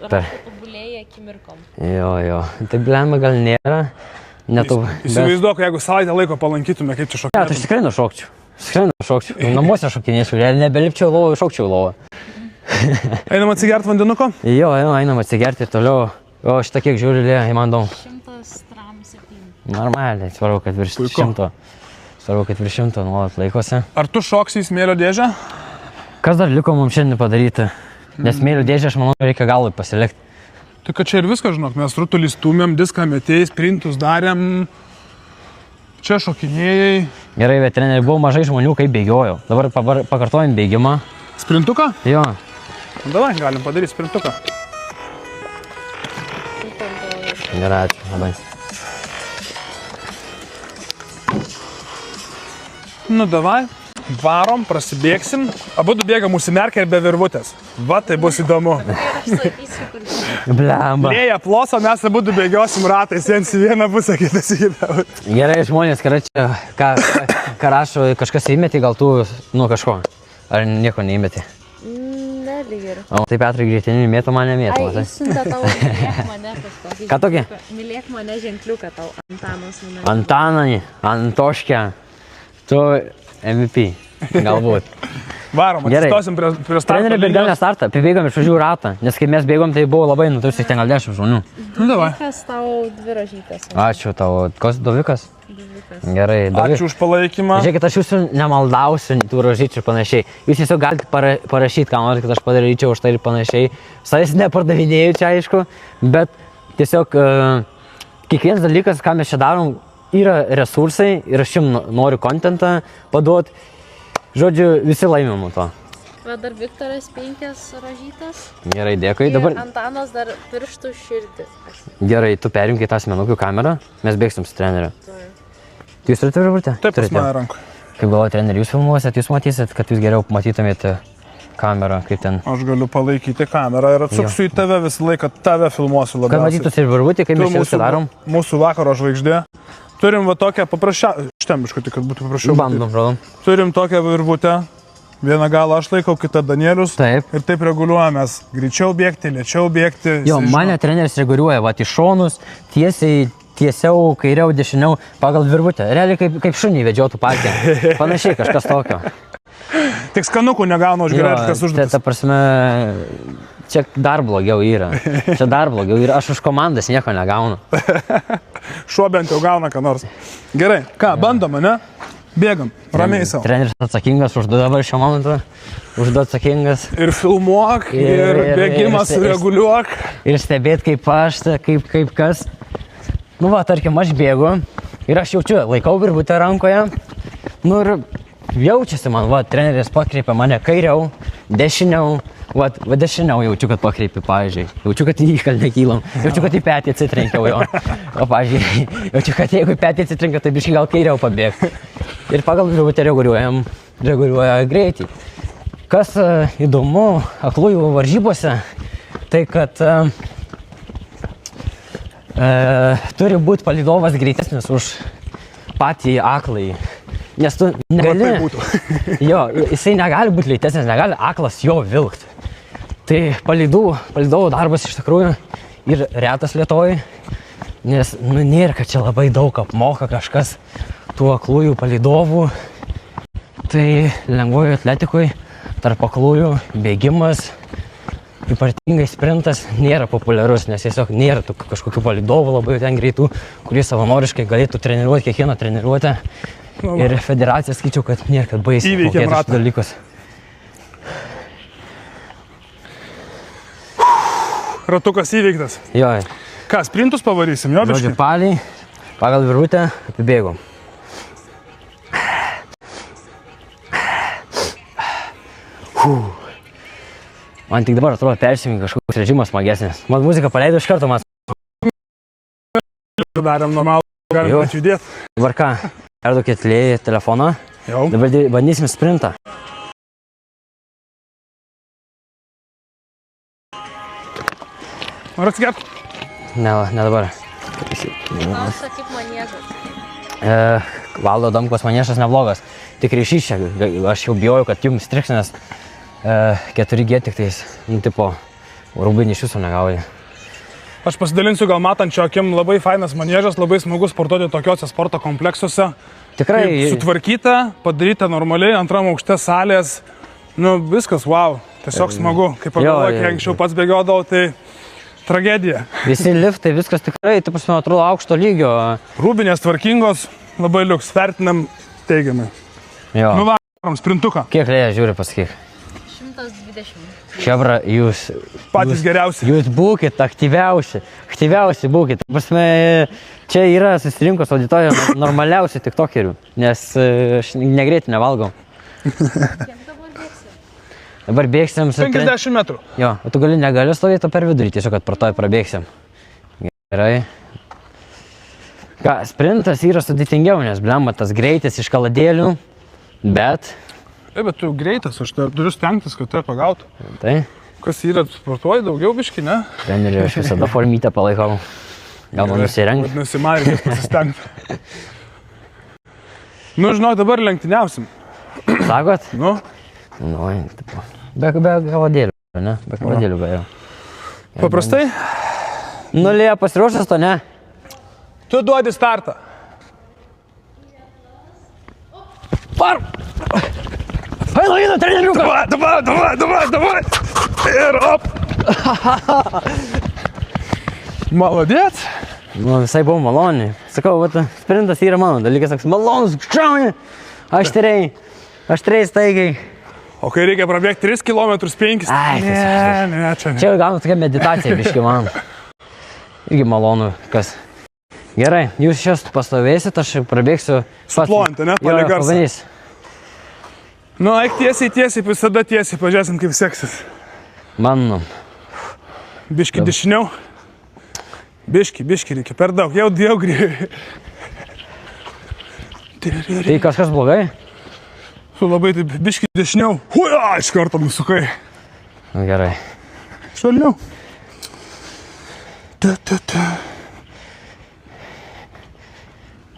Tobulėja akimirkom. Jo. Tai blemba gal nėra. Įsivaizduok, jeigu savaitę laiko palankytume, kaip čia šokinėtume. Ne, tai aš tikrai nušokčiau. Namuose šokinėčiau, nebelipčiau lovą, šokčiau lovą. Einam atsigert vandenuko? Jo, einam atsigerti ir toliau. O šitą kiek žiūri, man įdomu. 100,7. Normaliai, svarbu, kad virš 100. Svarbu, kad virš 100 nuolat laikosi. Ar tu šoksi į smėlio dėžę? Kas dar liko mums šiandien padaryti? Nes smėlio dėžę, aš manau, reikia galui pasilikti. Tai kad čia ir viską, žinok, mes rutulį stūmėm, diską metėjai, sprintus darėm, čia šokinėjai. Gerai, bet treneri, buvo mažai žmonių, kaip bėgiojo. Dabar pakartojam bėgimą. Sprintuką? Jo. Davai, galim padaryti sprintuką. Gerai, ačiū, labai. Nu, davai, varom, prasibėgsim. Abudu bėgam užsimerkę ir be virvutės. Va, tai bus įdomu. Blemba. Lėja ploso, mes abudu bėgiosim ratais, viens į vieną pusę, kitas į kitą. Gerai, žmonės, čia, ką rašo, kažkas įmeti, gal tu, kažko. Ar nieko neįmeti? Ne irgi geriu. O tai Petrai greitinį mėtų mane mėtų. Ai, jis siuntė tau mylėk mane kažkokį. Ką tokį? Mylėk mane ženkliuką tau. Antanas mane. Antanai, Antoškė, tu MVP. Galbūt. Varom, Gerai. atsistosim prie starto. Treneri, bet gal nestartą, apibėgom iš pradžių ratą, nes kai mes bėgom, tai buvo labai nutursik ten gal 10 žmonių. Nu, davai. Kas tau 2 rožytės? Ačiū tau. Kas, Dovikas? Dovikas. Gerai, Dovikas. Ačiū už palaikymą. Žiūrėkit, aš jūsų nemaldausiu tų rožyčių ir panašiai. Jūs tiesiog galite parašyti, ką norit, kad aš padaryčiau už tai ir panašiai. Savęs nepardavinėjau čia, aišku, bet tiesiog kiekvienas dalykas, ką mes čia darom, yra resursai ir aš jums noriu kontentą paduoti. Žodžiu, visi laimim nuo to. Va dar Viktoras 5 rožytės. Gerai, dėkui. Ir Dabar Antanas dar pirštų širdis. gerai, tu perimk į tą asmenukių kamerą, mes bėgsim su treneriu. Tai jūs turite virvutę? Taip, pas mane ranką. Kaip galvoju, treneri, jūs filmuosit, jūs matysit, kad jūs geriau matytumėte kamerą, kaip ten. Aš galiu palaikyti kamerą ir atsuksiu į tave visą laiką, tave filmuosiu Kad labiausiai. matytųsi ir virvutė, kaip mes čia viską darom. Mūsų vakaro žvaigždė. Turim va tokią paprasčiausią, štembiškų tik, kad būtų paprasčiau. Bandom, rodom. Turim tokią virvutę, vieną galą aš laikau, kitą Danielius. Taip. Ir taip reguliuojamės, greičiau bėgti, lėčiau bėgti. Jo, jisai mane treneris reguliuoja, va, į šonus, tiesiai, tiesiau, kairiau, dešiniau, pagal virvutę. Realiai kaip šunį vedžiotų parke. Panašiai kažkas tokio. žino. Tik skanukų negaunu už gerėliškas užduotis. Ta prasme, čia dar blogiau yra. Čia dar blogiau yra. Aš už komandas nieko negaunu. Šuo bent jau gauna ką nors. Gerai, ką, bandom, ne? Bėgam, ramiai savo. Treneris atsakingas už dabar šiuo momentu. Už atsakingas. Ir filmuok, ir bėgimas reguliuok. Ir stebėt kaip aš, kaip kas. Nu va, tarkim, aš bėgu ir aš jaučiu, laikau virvutę rankoje. Nu ir jaučiasi man, va, treneris pakreipia mane kairiau, dešiniau. Va dešiniau jaučiu, kad pakreipi, pavyzdžiui. Jaučiu, kad į įkalnę kylam. Jaučiu, kad į petį atsitrenkiau jo. O, pavyzdžiui, jaučiu, kad jeigu į petį atsitrenkiau, tai biškai gal kairiau pabėg. Ir pagal virvutę reguliuoja greitį. Kas įdomu aklųjų varžybose, tai kad turi būti palydovas greitesnis už patį akląjį. Nes tu negali, jo, jisai negali būti greitesnis, negali aklas jo vilkti. Tai palydovų darbas iš tikrųjų ir retas Lietuvoj, nes nu, nėra, kad čia labai daug apmoka kažkas tų aklųjų palydovų. Tai lengvojo atletikui tarp aklųjų bėgimas, ypatingai sprintas, nėra populiarus, nes tiesiog nėra kažkokių palydovų labai ten greitų, kurie savanoriškai galėtų treniruoti kiekvieną treniruotę. Ir federacija skaičiau, kad nėra, kad baisiai įveikėm ratą dalykus. Ratukas įveiktas. Jo. Ką, sprintus pavarysim, jo, biškai? Žodžiu, paliai, pagal virvutę apibėgom. Man tik dabar atrodo persijungi kažkoks režimas smagesnis. Man muziką paleido iš karto, man. Darėm normalų, galim atjudėti. Dabar ką, perduokit lėjai telefoną. Jau. Dabar bandysim sprintą. Nori atsigert? Ne dabar. Klausia kaip maniežas. Valdo Damkos maniežas neblogas. Tik ryšys čia, aš jau bijoju, kad jums striks, nes 4G tik tais, nu, tipo, rūbinį iš jūsų negaudė. Aš pasidalinsiu gal matančio akim, labai fainas maniežas, labai smagu sportuoti tokiuose sporto kompleksuose. Tikrai. Sutvarkyta, padaryta normaliai, antram aukšte salės, nu viskas, wow, tiesiog smagu. Kaip pagalvoju, kai anksčiau pats bėgiodavau, tai tragedija. Visi liftai, viskas tikrai, taip man atrodo, aukšto lygio. Rūbinės tvarkingos, labai liuks, vertinam teigiamai. Jo. Nu varom, sprintuką. Kiek lėja žiūri, pasakyk? 120. Čebra, jūs Patys geriausi. Jūs būkit aktyviausi būkit. Prasme, čia yra susirinkus auditorija normaliausių tiktokerių, nes aš negreitai nevalgau. Kiek dabar bėgsim? Dabar bėgsim. 50 metrų. Jo, o tu negali stovėti per vidurį, tiesiog kad pro prabėgsim. Gerai. Ką, sprintas yra sudėtingiau, nes blemba tas greitis iš kaladėlių, bet... Bet tu greitas, aš turiu stengtis, kad tai pagautų. Tai? Kas yra, sportuoji daugiau biški, ne? Treneri, aš visada formytę palaikau. Gal man nusirengt? Vadinasi, man reikės pasistengti. Nu, žinok, dabar lenktyniausim. Sakot? Nu? Nu, be kaladėlių. ne? Be kaladėlių gajau. Paprastai, Nu, Lėja, pasiruošęs to, ne? tu duodi startą. Par! Eina, treneriuką! Davai. Ir op. Maladėt. Nu, visai buvo maloniai. Sakau, sprintas yra mano dalykas, toks malonus, šauni, aštriai staigiai. O kai reikia prabėgti 3 km 5. Ai, Ne, čia ne. Čia gaunu tokia meditacija, biški man. Irgi malonu, kas. Gerai, jūs šios pastovėsit, aš prabėgsiu. Suplojant, ne? Palei garsą. Pabanys. Nu, eik tiesiai, visada tiesiai, pažiūrėsim kaip seksis. Mano. Biški dešiniau. Biški reikia, per daug, jau grįžai. Tai kažkas blogai? Tu labai taip biški dešiniau. Huja, iš karto nusukai. Nu, gerai. Švelniau.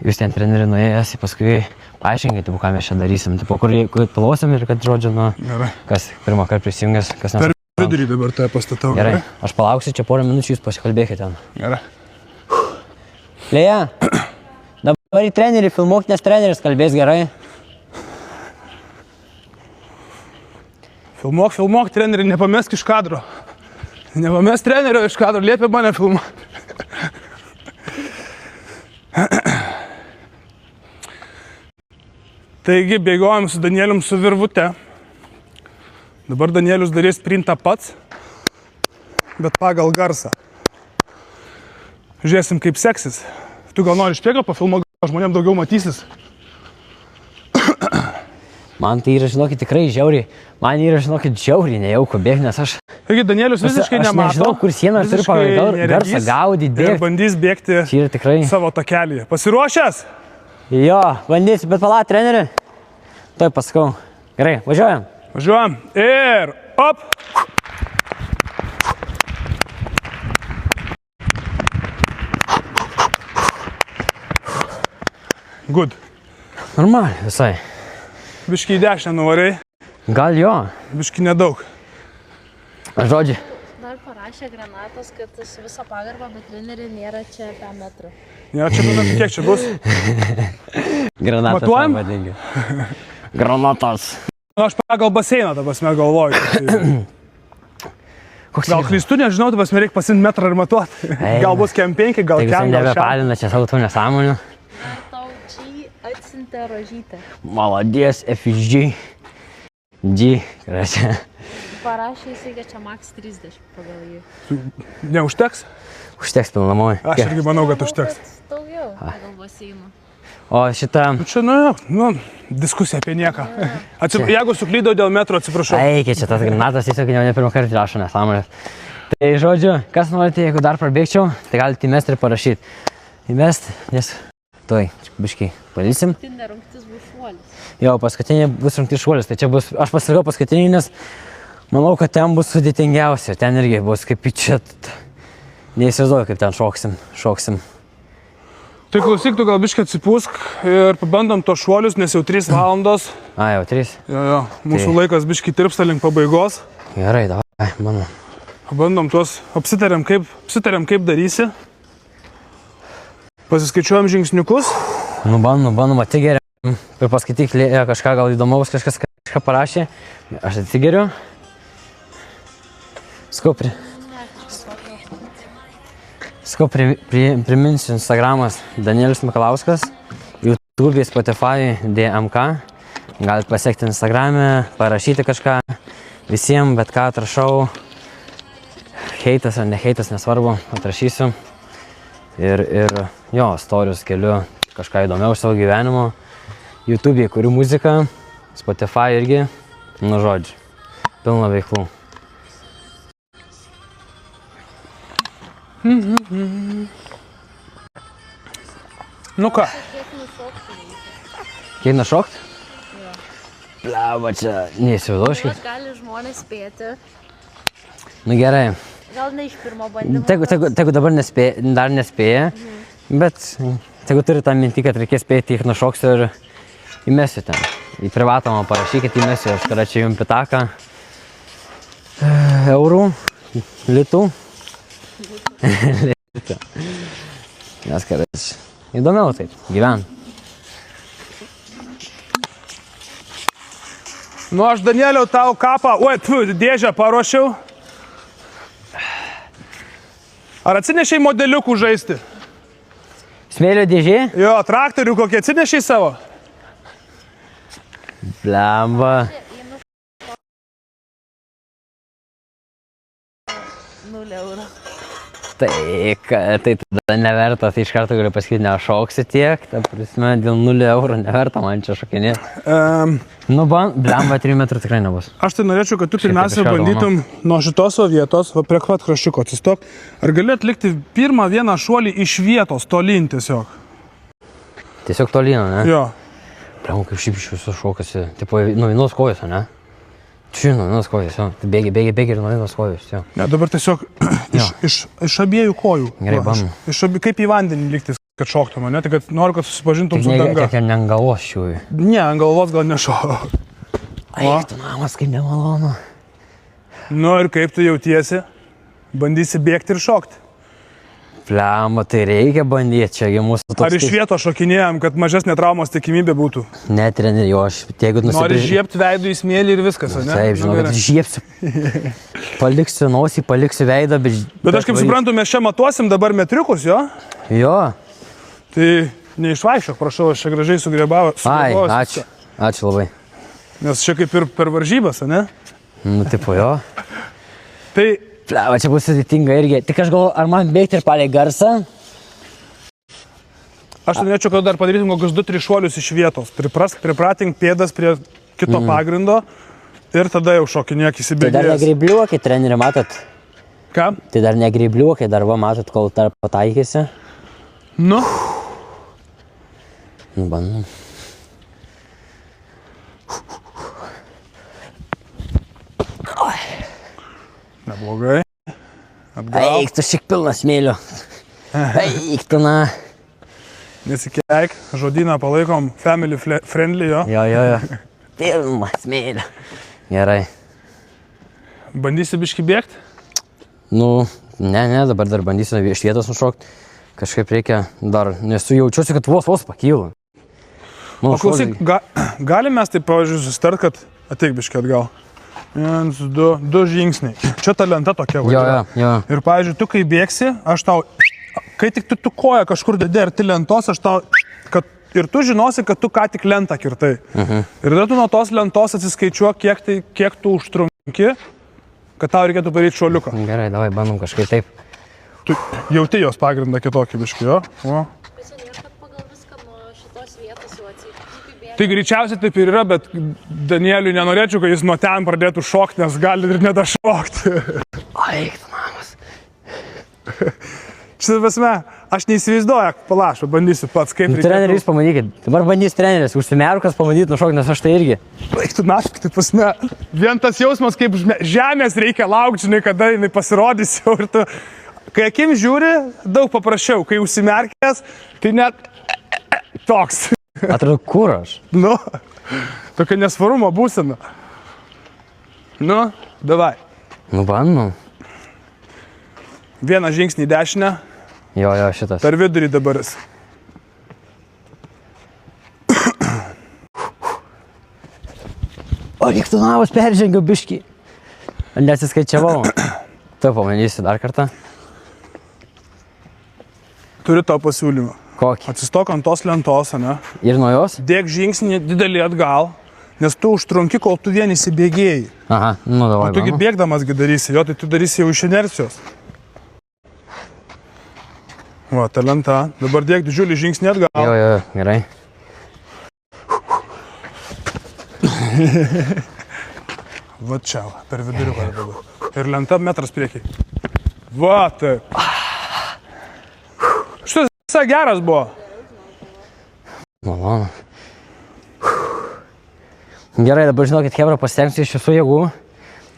Jūs ten treneri nuėjęs, paskui paaiškinkite, ką mes čia darysim. Tipo, kur pilosim ir kad, žodžiu, nu, Gerai. kas pirmą kartą prisijungęs, kas Per nes... vidurį dabar tą pastatau. Gerai, aš palauksiu čia porą minučių, jūs pasikalbėkite ten. Gerai. Lėja, dabar į trenerį filmuok, nes treneris kalbės gerai. Filmuok, treneri, nepamesk iš kadro. Nepamesk trenerio iš kadro, liepia mane filmuoti. Taigi, bėgojom su Danielium su virvute. Dabar Danielius darys sprintą pats, bet pagal garsą. Žiūrėsim, kaip seksis. Tu gal nori išpėgo pafilmuoti, gal žmonėm daugiau matysis. Man tai yra, žinokit, tikrai žiauriai. Man yra, žinokit, žiauriai nejauku bėgti, nes aš... Taigi, Danielius visiškai nemato. Aš nežinau, kur sieną turiu pagal garsą gaudyti, bėgti. Ir bandys bėgti Čia yra tikrai... savo takelį. Pasiruošęs? Jo, bandysiu, bet pala, treneri. Tuoj pasakau. Gerai, važiuojam. Važiuojam. Ir op. Good. Normaliai, visai. Biškį į dešinę nuvarai. Gal jo. Biškį nedaug. Žodžiu. Dar parašė Granatas, kad su visą pagarbą, bet treneri nėra čia apie metrą. Ne, čia būtent kiek čia bus. Granatas. Matuojam? Vadingi. Granatas. Nu, aš pagal baseiną, ta prasme, galvoju. Koks Gal klystu, nežinau, ta prasme, reikia pasimti metrą ir matuoti. Gal bus kem 5, gal Tai visai kem, gal 6. nebepalina čia savo tų nesąmonių. Tau čia atsiuntė rožytę. Maladies, FG. G. Gražia. Parašė jisai, kad čia max 30 pagal jį. Neužteks? Užteks pilnamoj. Aš irgi manau, kad užteks. Daugiau pagal baseiną. O šitą... Čia, diskusija apie nieką. Jeigu suklydau dėl metro, atsiprašau. Eikė, čia tas Granatas tiesiog ne pirmą kartą rašo nesąmonės. Tai žodžiu, kas norite, jeigu dar prabėgčiau, tai galite įmesti ir parašyti. Įmesti, nes... Tuoj, biškiai, palysim. Paskutinė rungtis bus šuolis. Jo, paskutinė bus rungtis šuolis, tai čia bus... Aš pasirinkau paskutinį, nes manau, kad ten bus sudėtingiausia. Ten irgi bus kaip čia... Neįsivaizduoju, kaip ten šoksim. Tai klausyk, tu gal biškai atsipūsk ir pabandom to šuolius, nes jau 3 valandos. A, jau 3. Jo, mūsų laikas biškai tirpsta link pabaigos. Gerai, davai, mano. Pabandom tuos, apsitarėm kaip darysi. Pasiskaičiuojam žingsniukus. Nu, bandom, atsigeriam. Ir paskaityk kažką gal įdomaus, kažkas kažką parašė. Aš atsigeriu. Sakau, priminsiu Instagramas Danielis Mikalauskas, YouTube, Spotify, DMK. Galite pasiekti Instagram'e, parašyti kažką. Visiems, bet ką atrašau. Heitas ar ne heitas, nesvarbu, atrašysiu. Ir jo, storius keliu kažką įdomiau iš savo gyvenimo. YouTube kuriu muziką, Spotify irgi, nu žodžiu, pilna veiklų. Nu ką? Kiek nušokt? Bliava, čia neįsivaizduoju. Vat gali žmonės spėti. Nu gerai. Gal ne iš pirmo bandymo. Tegu dabar dar nespėja, bet tegu turi tą mintį, kad reikės spėti, kiek nušoksiu ir įmesiu ten. Į privatomą parašykit, įmesiu, aš kada čia jums pitaką. Eurų, litų. Litų. Nes kartais įdomiau taip, gyven. Nu, aš Danieliau tau kapą, dėžę paruošiau. Ar atsinešiai modeliukų žaisti? Smėlio dėžė? Jo, traktorių kokį atsinešiai savo? Blemba. 0 eurų. Tai tada neverta, tai iš karto galiu pasakyti, nešauksi tiek, ta prasme, dėl 0 eurų neverta man čia šokinėti. Nu, blemba 3 metrų tikrai nebus. Aš tai norėčiau, kad tu pirmiausia bandytum nuo šitos vietos, prie pat kraščiuko atsistok. Ar gali atlikti pirmą vieną šuolį iš vietos, tolyn tiesiog? Tiesiog tolyn, ne? Jo. Blemba, kaip šiaip iš viso šokasi, tipo, nuo vienos kojos, ne? Čia, nuo vienos kojos, jo. Bėgi ir nuo vienos kojos, jo. Ne, dabar tiesiog iš abiejų kojų. Gerai, bandom. Kaip į vandenį liktis, kad šoktum, ne? Tai kad noriu, kad susipažintum su danga. Tik ne ant galvos šiui. Ne, ant galvos gal nešok. Eik, tu namas, kaip nemalonu. Nu ir kaip tu jautiesi? Bandysi bėgti ir šokti. Blemba, tai reikia bandyti, čiagi mūsų toks... Ar iš vietos šokinėjom, kad mažesnė traumos tikimybė būtų? Ne, treneri, jo, aš jeigu nusipirksiu... Nori žiebti veidų į smėlį ir viskas, ne? Taip, žinau, kad žiebsiu. Paliksiu nosį, paliksiu veidą, bet... Bet aš kaip suprantu, mes čia matuosim dabar metriukus, jo? Jo. Tai neišvaikščiok, prašau, aš čia gražiai sugrebau. Ai, ačiū. Ačiū labai. Nes čia kaip ir per varžybas, ne? Nu, tipo, jo. Tai... Pleva, čia bus sudėtinga irgi. Tik aš galvoju, ar man bėgti ir palei garsą? Aš norėčiau, kad dar padarytum kokius 2-3 šuolius iš vietos. Pripratink pėdas prie kito pagrindo ir tada jau šokinėk įsibėgėjęs. Tai dar negreibliuokai, treneri, matot? Ką? Tai dar negreibliuokai, dar va, matot, kol tarp pataikysi. Nu? Nu, bandom. Neblogai. Atgal. Eik, tu šiek pilnas smėlio. Eik, tu na. Nesikeik, žodyną palaikom family friendly, jo. Jo. Pilnas smėlio. Gerai. Bandysi biškį bėgti? Nu, ne, dabar dar bandysiu iš vietos nušokti. Kažkaip reikia dar, nes tu jaučiuosi, kad vos pakylu. O klausyk, galim mes taip, pavyzdžiui, susitart, kad ateik biškį atgal. 1, 2 žingsniai. Čia ta lenta tokia vadina. Jo. Ir, pavyzdžiui, tu kai bėgsi, aš tau, kai tik tu koją kažkur dedi arti lentos, aš tau, kad ir tu žinosi, kad tu ką tik lentą kirtai. Ir tada tu nuo tos lentos atsiskaičiuok, kiek tu užtrunki, kad tau reikėtų padaryti šuoliuką. Gerai, davai, bandom kažkaip taip. Tu jauti jos pagrindą kitokį biškį, jo? Tai greičiausiai taip ir yra, bet Danieliui nenorėčiau, kad jis nuo ten pradėtų šokti, nes gali ir nedašokti. Eik, tu namas. Šitą prasme, aš neįsivaizduoju, palaš, bandysiu pats, kaip reikėtų. Treneris, pamanykit, dabar bandys treneris, užsimerkas pamatyti nušokti, nes aš tai irgi. Eik, tu naškai, tai prasme, vien tas jausmas, kaip žemės reikia laukti, žinai, kada jinai pasirodys jau ir tu. Kai akim žiūri, daug paprasčiau, kai užsimerkęs, tai net toks. Atrodo, kur aš? Nu, tokia nesvarumo būsena. Nu, davai. Nu, bandom. Vieną žingsnį į dešinę. Jo, šitas. Per vidurį dabar. O, reiktų navas peržengiau biškį. Nesiskaičiavau. Tu pamanysi dar kartą. Turiu tau pasiūlymą. Kokį? Atsistok ant tos lentos, ne? Ir nuo jos? Dėk žingsnį didelį atgal, nes tu užtrunki, kol tu vien įsibėgėjai. Aha, nu davai. O tugi bėgdamas darysi, jo, tai tu darysi jau iš inercijos. Va, ta lenta. Dabar dėk didžiulį žingsnį atgal. Jo, gerai. Va čia, per viduriuką dabar. Ir lenta metras priekiai. Va, taip. Šitas visai geras buvo. Malonu. Gerai, dabar žinokit, Hebra, pasitengsiu iš visų jėgų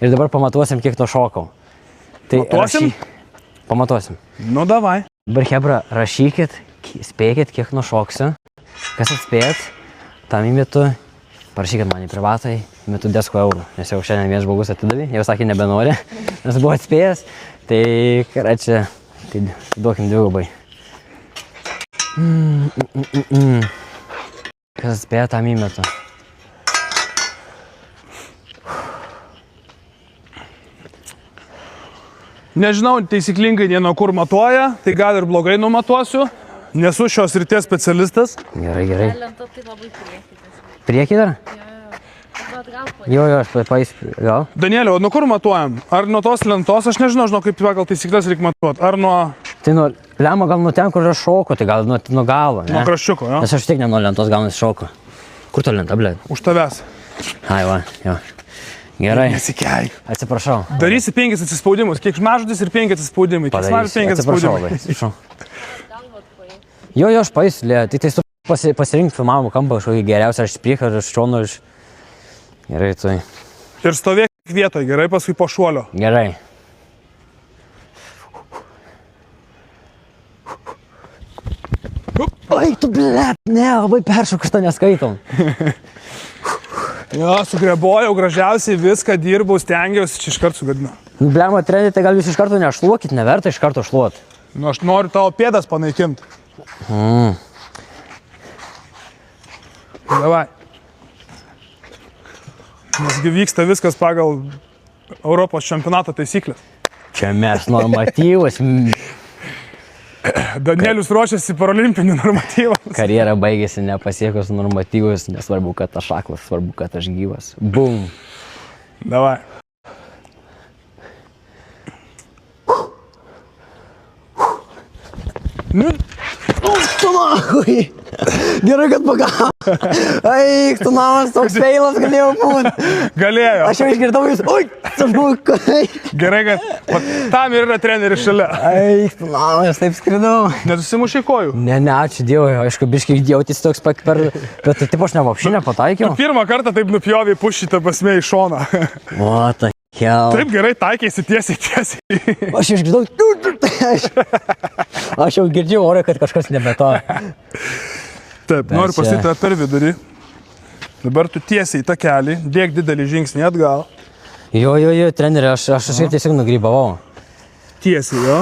ir dabar pamatuosim, kiek to šokau. Tai matuosim? Pamatuosim. Nu, davai. Dabar, Hebra, rašykit, spėkit, kiek nušoksiu. Kas atspėjat, tam įmetu parašykit man į privatai, metu 10 eurų, nes jau šiandien vienas žmogus atidavė, jau sakė nebenori, nes buvo atspėjęs, tai čia, tai duokim dvigubai. Kas spėja, tam įmetu. Nežinau taisyklingai nei nuo kur matuoja, tai gal ir blogai numatuosiu. Nesu šios ryties specialistas. Gerai, gerai. Lenta tai labai priekį. Priekį dar? Bet gal Jo, aš paeisiu, gal. Danieliau, nuo kur matuojam? Ar nuo tos lentos? Aš nežinau, kaip pagal taisyklės reikia matuoti. Ar nuo... Tai lemma gal nuo ten, kur aš šoku, tai gal nuo galo, ne? Nuo kraščiuko, jo? Nes aš tiek ne nuo lentos gal šoku. Kur to lenta, blėt? Už tavęs. Ai, va, jo. Gerai. Nesikeik. Atsiprašau. Darysi 5 atsispaudimus. Kiek žmažudis ir 5 atsispaudimai. Kiek smažudis 5 atsispaudimai. Atsiprašau. Jo, aš paeisiu, tik tai pasirinkti filmavimo kampą kažkokį geriausią, aš priekį, ar iš šono, iš... Gerai, tai. Ir stovėk vietoje, gerai, paskui po šuolio. Gerai. Ai, tu blėt, ne, labai peršoku, šitą neskaitom. Jo, sugrebojau gražiausiai viską, dirbau, stengiausi, čia iš karto sugadinu. Nu, blėma, treneri, tai gal jūs iš karto nešluokit, neverta iš karto šluot. Nu, aš noriu tavo pėdas panaikinti. Davai. Nesgi vyksta viskas pagal Europos čempionato taisyklės. Čia mes normatyvus. Danielius ruošiasi parolimpinių normatyvams. Karjera baigėsi nepasiekus normatyvus, nesvarbu, kad aš aklas, svarbu, kad aš gyvas. Bum. Davai. Nu, tu nahui. Gerai, kad pagavo. Ai, tu namas, toks feilas galėjo būti. Galėjo. Aš jau išgirdau jūs. Oi, sažbukai. Gerai, kad tam ir yra treneris šalia. Ai, tu namas, taip skridau. Nesusimušai kojų? Ne, ačiū Dievui, aišku, biškai jautis toks per... Bet taip aš nevapšinę pataikiau. Pirmą kartą taip nupjovė pušytą pasmė į šoną. O, ta hell. Taip gerai taikėsi tiesiai. Aš išgirdau. Aš jau girdžiu orą, kad kažkas nebe to. Taip, noriu pasitą per vidurį. Dabar tu tiesiai į tą kelią, dėk didelį žingsnį atgal. Jo, treneri, aš tiesiog nugrybavau. Tiesiai, jo.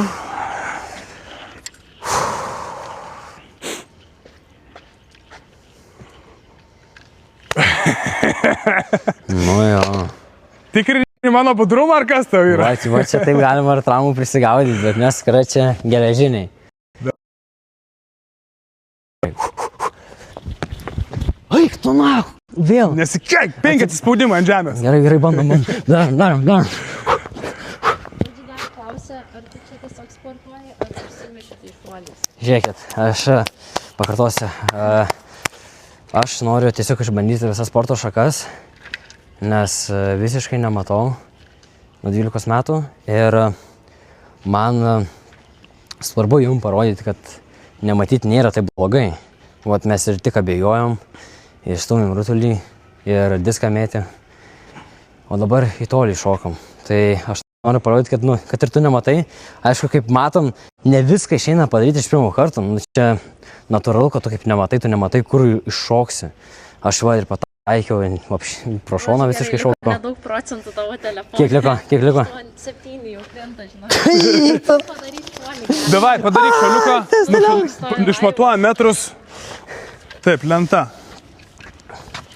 Nu jo. Tikrini mano budrumą ar kas tau yra? Va, čia taip galima ir traumų prisigaudyti, bet mes tikrai čia geležiniai. Eik, tu na, vėl. Nesikeik, 5 atsispaudimai ant žemės. Gerai, bandom. Darom. Žodžiu, dar klausia, ar tu čia tiesiog sportuoji, ar tu užsiimi šitai šuoliais? Žiūrėkit, aš pakartosiu. Aš noriu tiesiog išbandyti visas sporto šakas, nes visiškai nematau nuo 12 metų ir man svarbu jums parodyti, kad nematyti nėra taip blogai. Vat mes ir tik abejojom, išstumėm rutulį ir diską mėtė, o dabar į tolį šokom. Tai aš noriu parodyti, kad ir tu nematai. Aišku, kaip matom, ne viską išeina padaryti iš pirmo karto. Čia natūralu, kad tu kaip nematai, tu nematai, kur iššoksi. Aš va ir pataikiau, pro šoną visiškai šokau. Nedaug procentų tavo telefoną. Kiek liko? 7 jau krenta, žinau. Padaryk šuolį. Davai, padaryk šuoliuką. Išmatuojam metrus. Taip, lenta.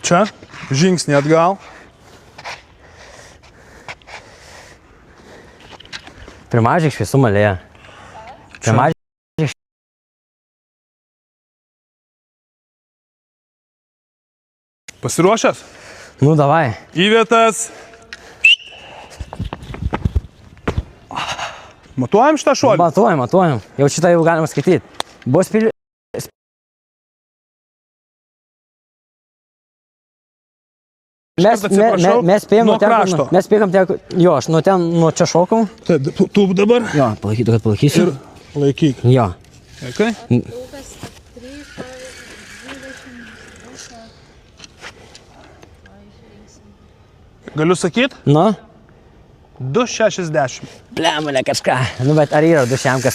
Čia, žingsnį atgal. Primažyk šviesumą, Lėja. Primažyk. Pasiruošęs? Nu, davai. Į vietas. Matuojam šitą šuolį? Matuojam. Jau šitą jau galima skaityti. Buvo spėlių. Mes spėjom nuo krašto. Mes spėjom tiek, jo, aš nuo čia šokau. Taip, tu dabar? Jo, palaikytų, kad palaikysiu. Ir laikyk. Jo. Okay. Ilgas 13, 20. Galiu sakyt? Nu? 2,60. Blemale kažką. Nu, bet ar yra 2 šiam, kas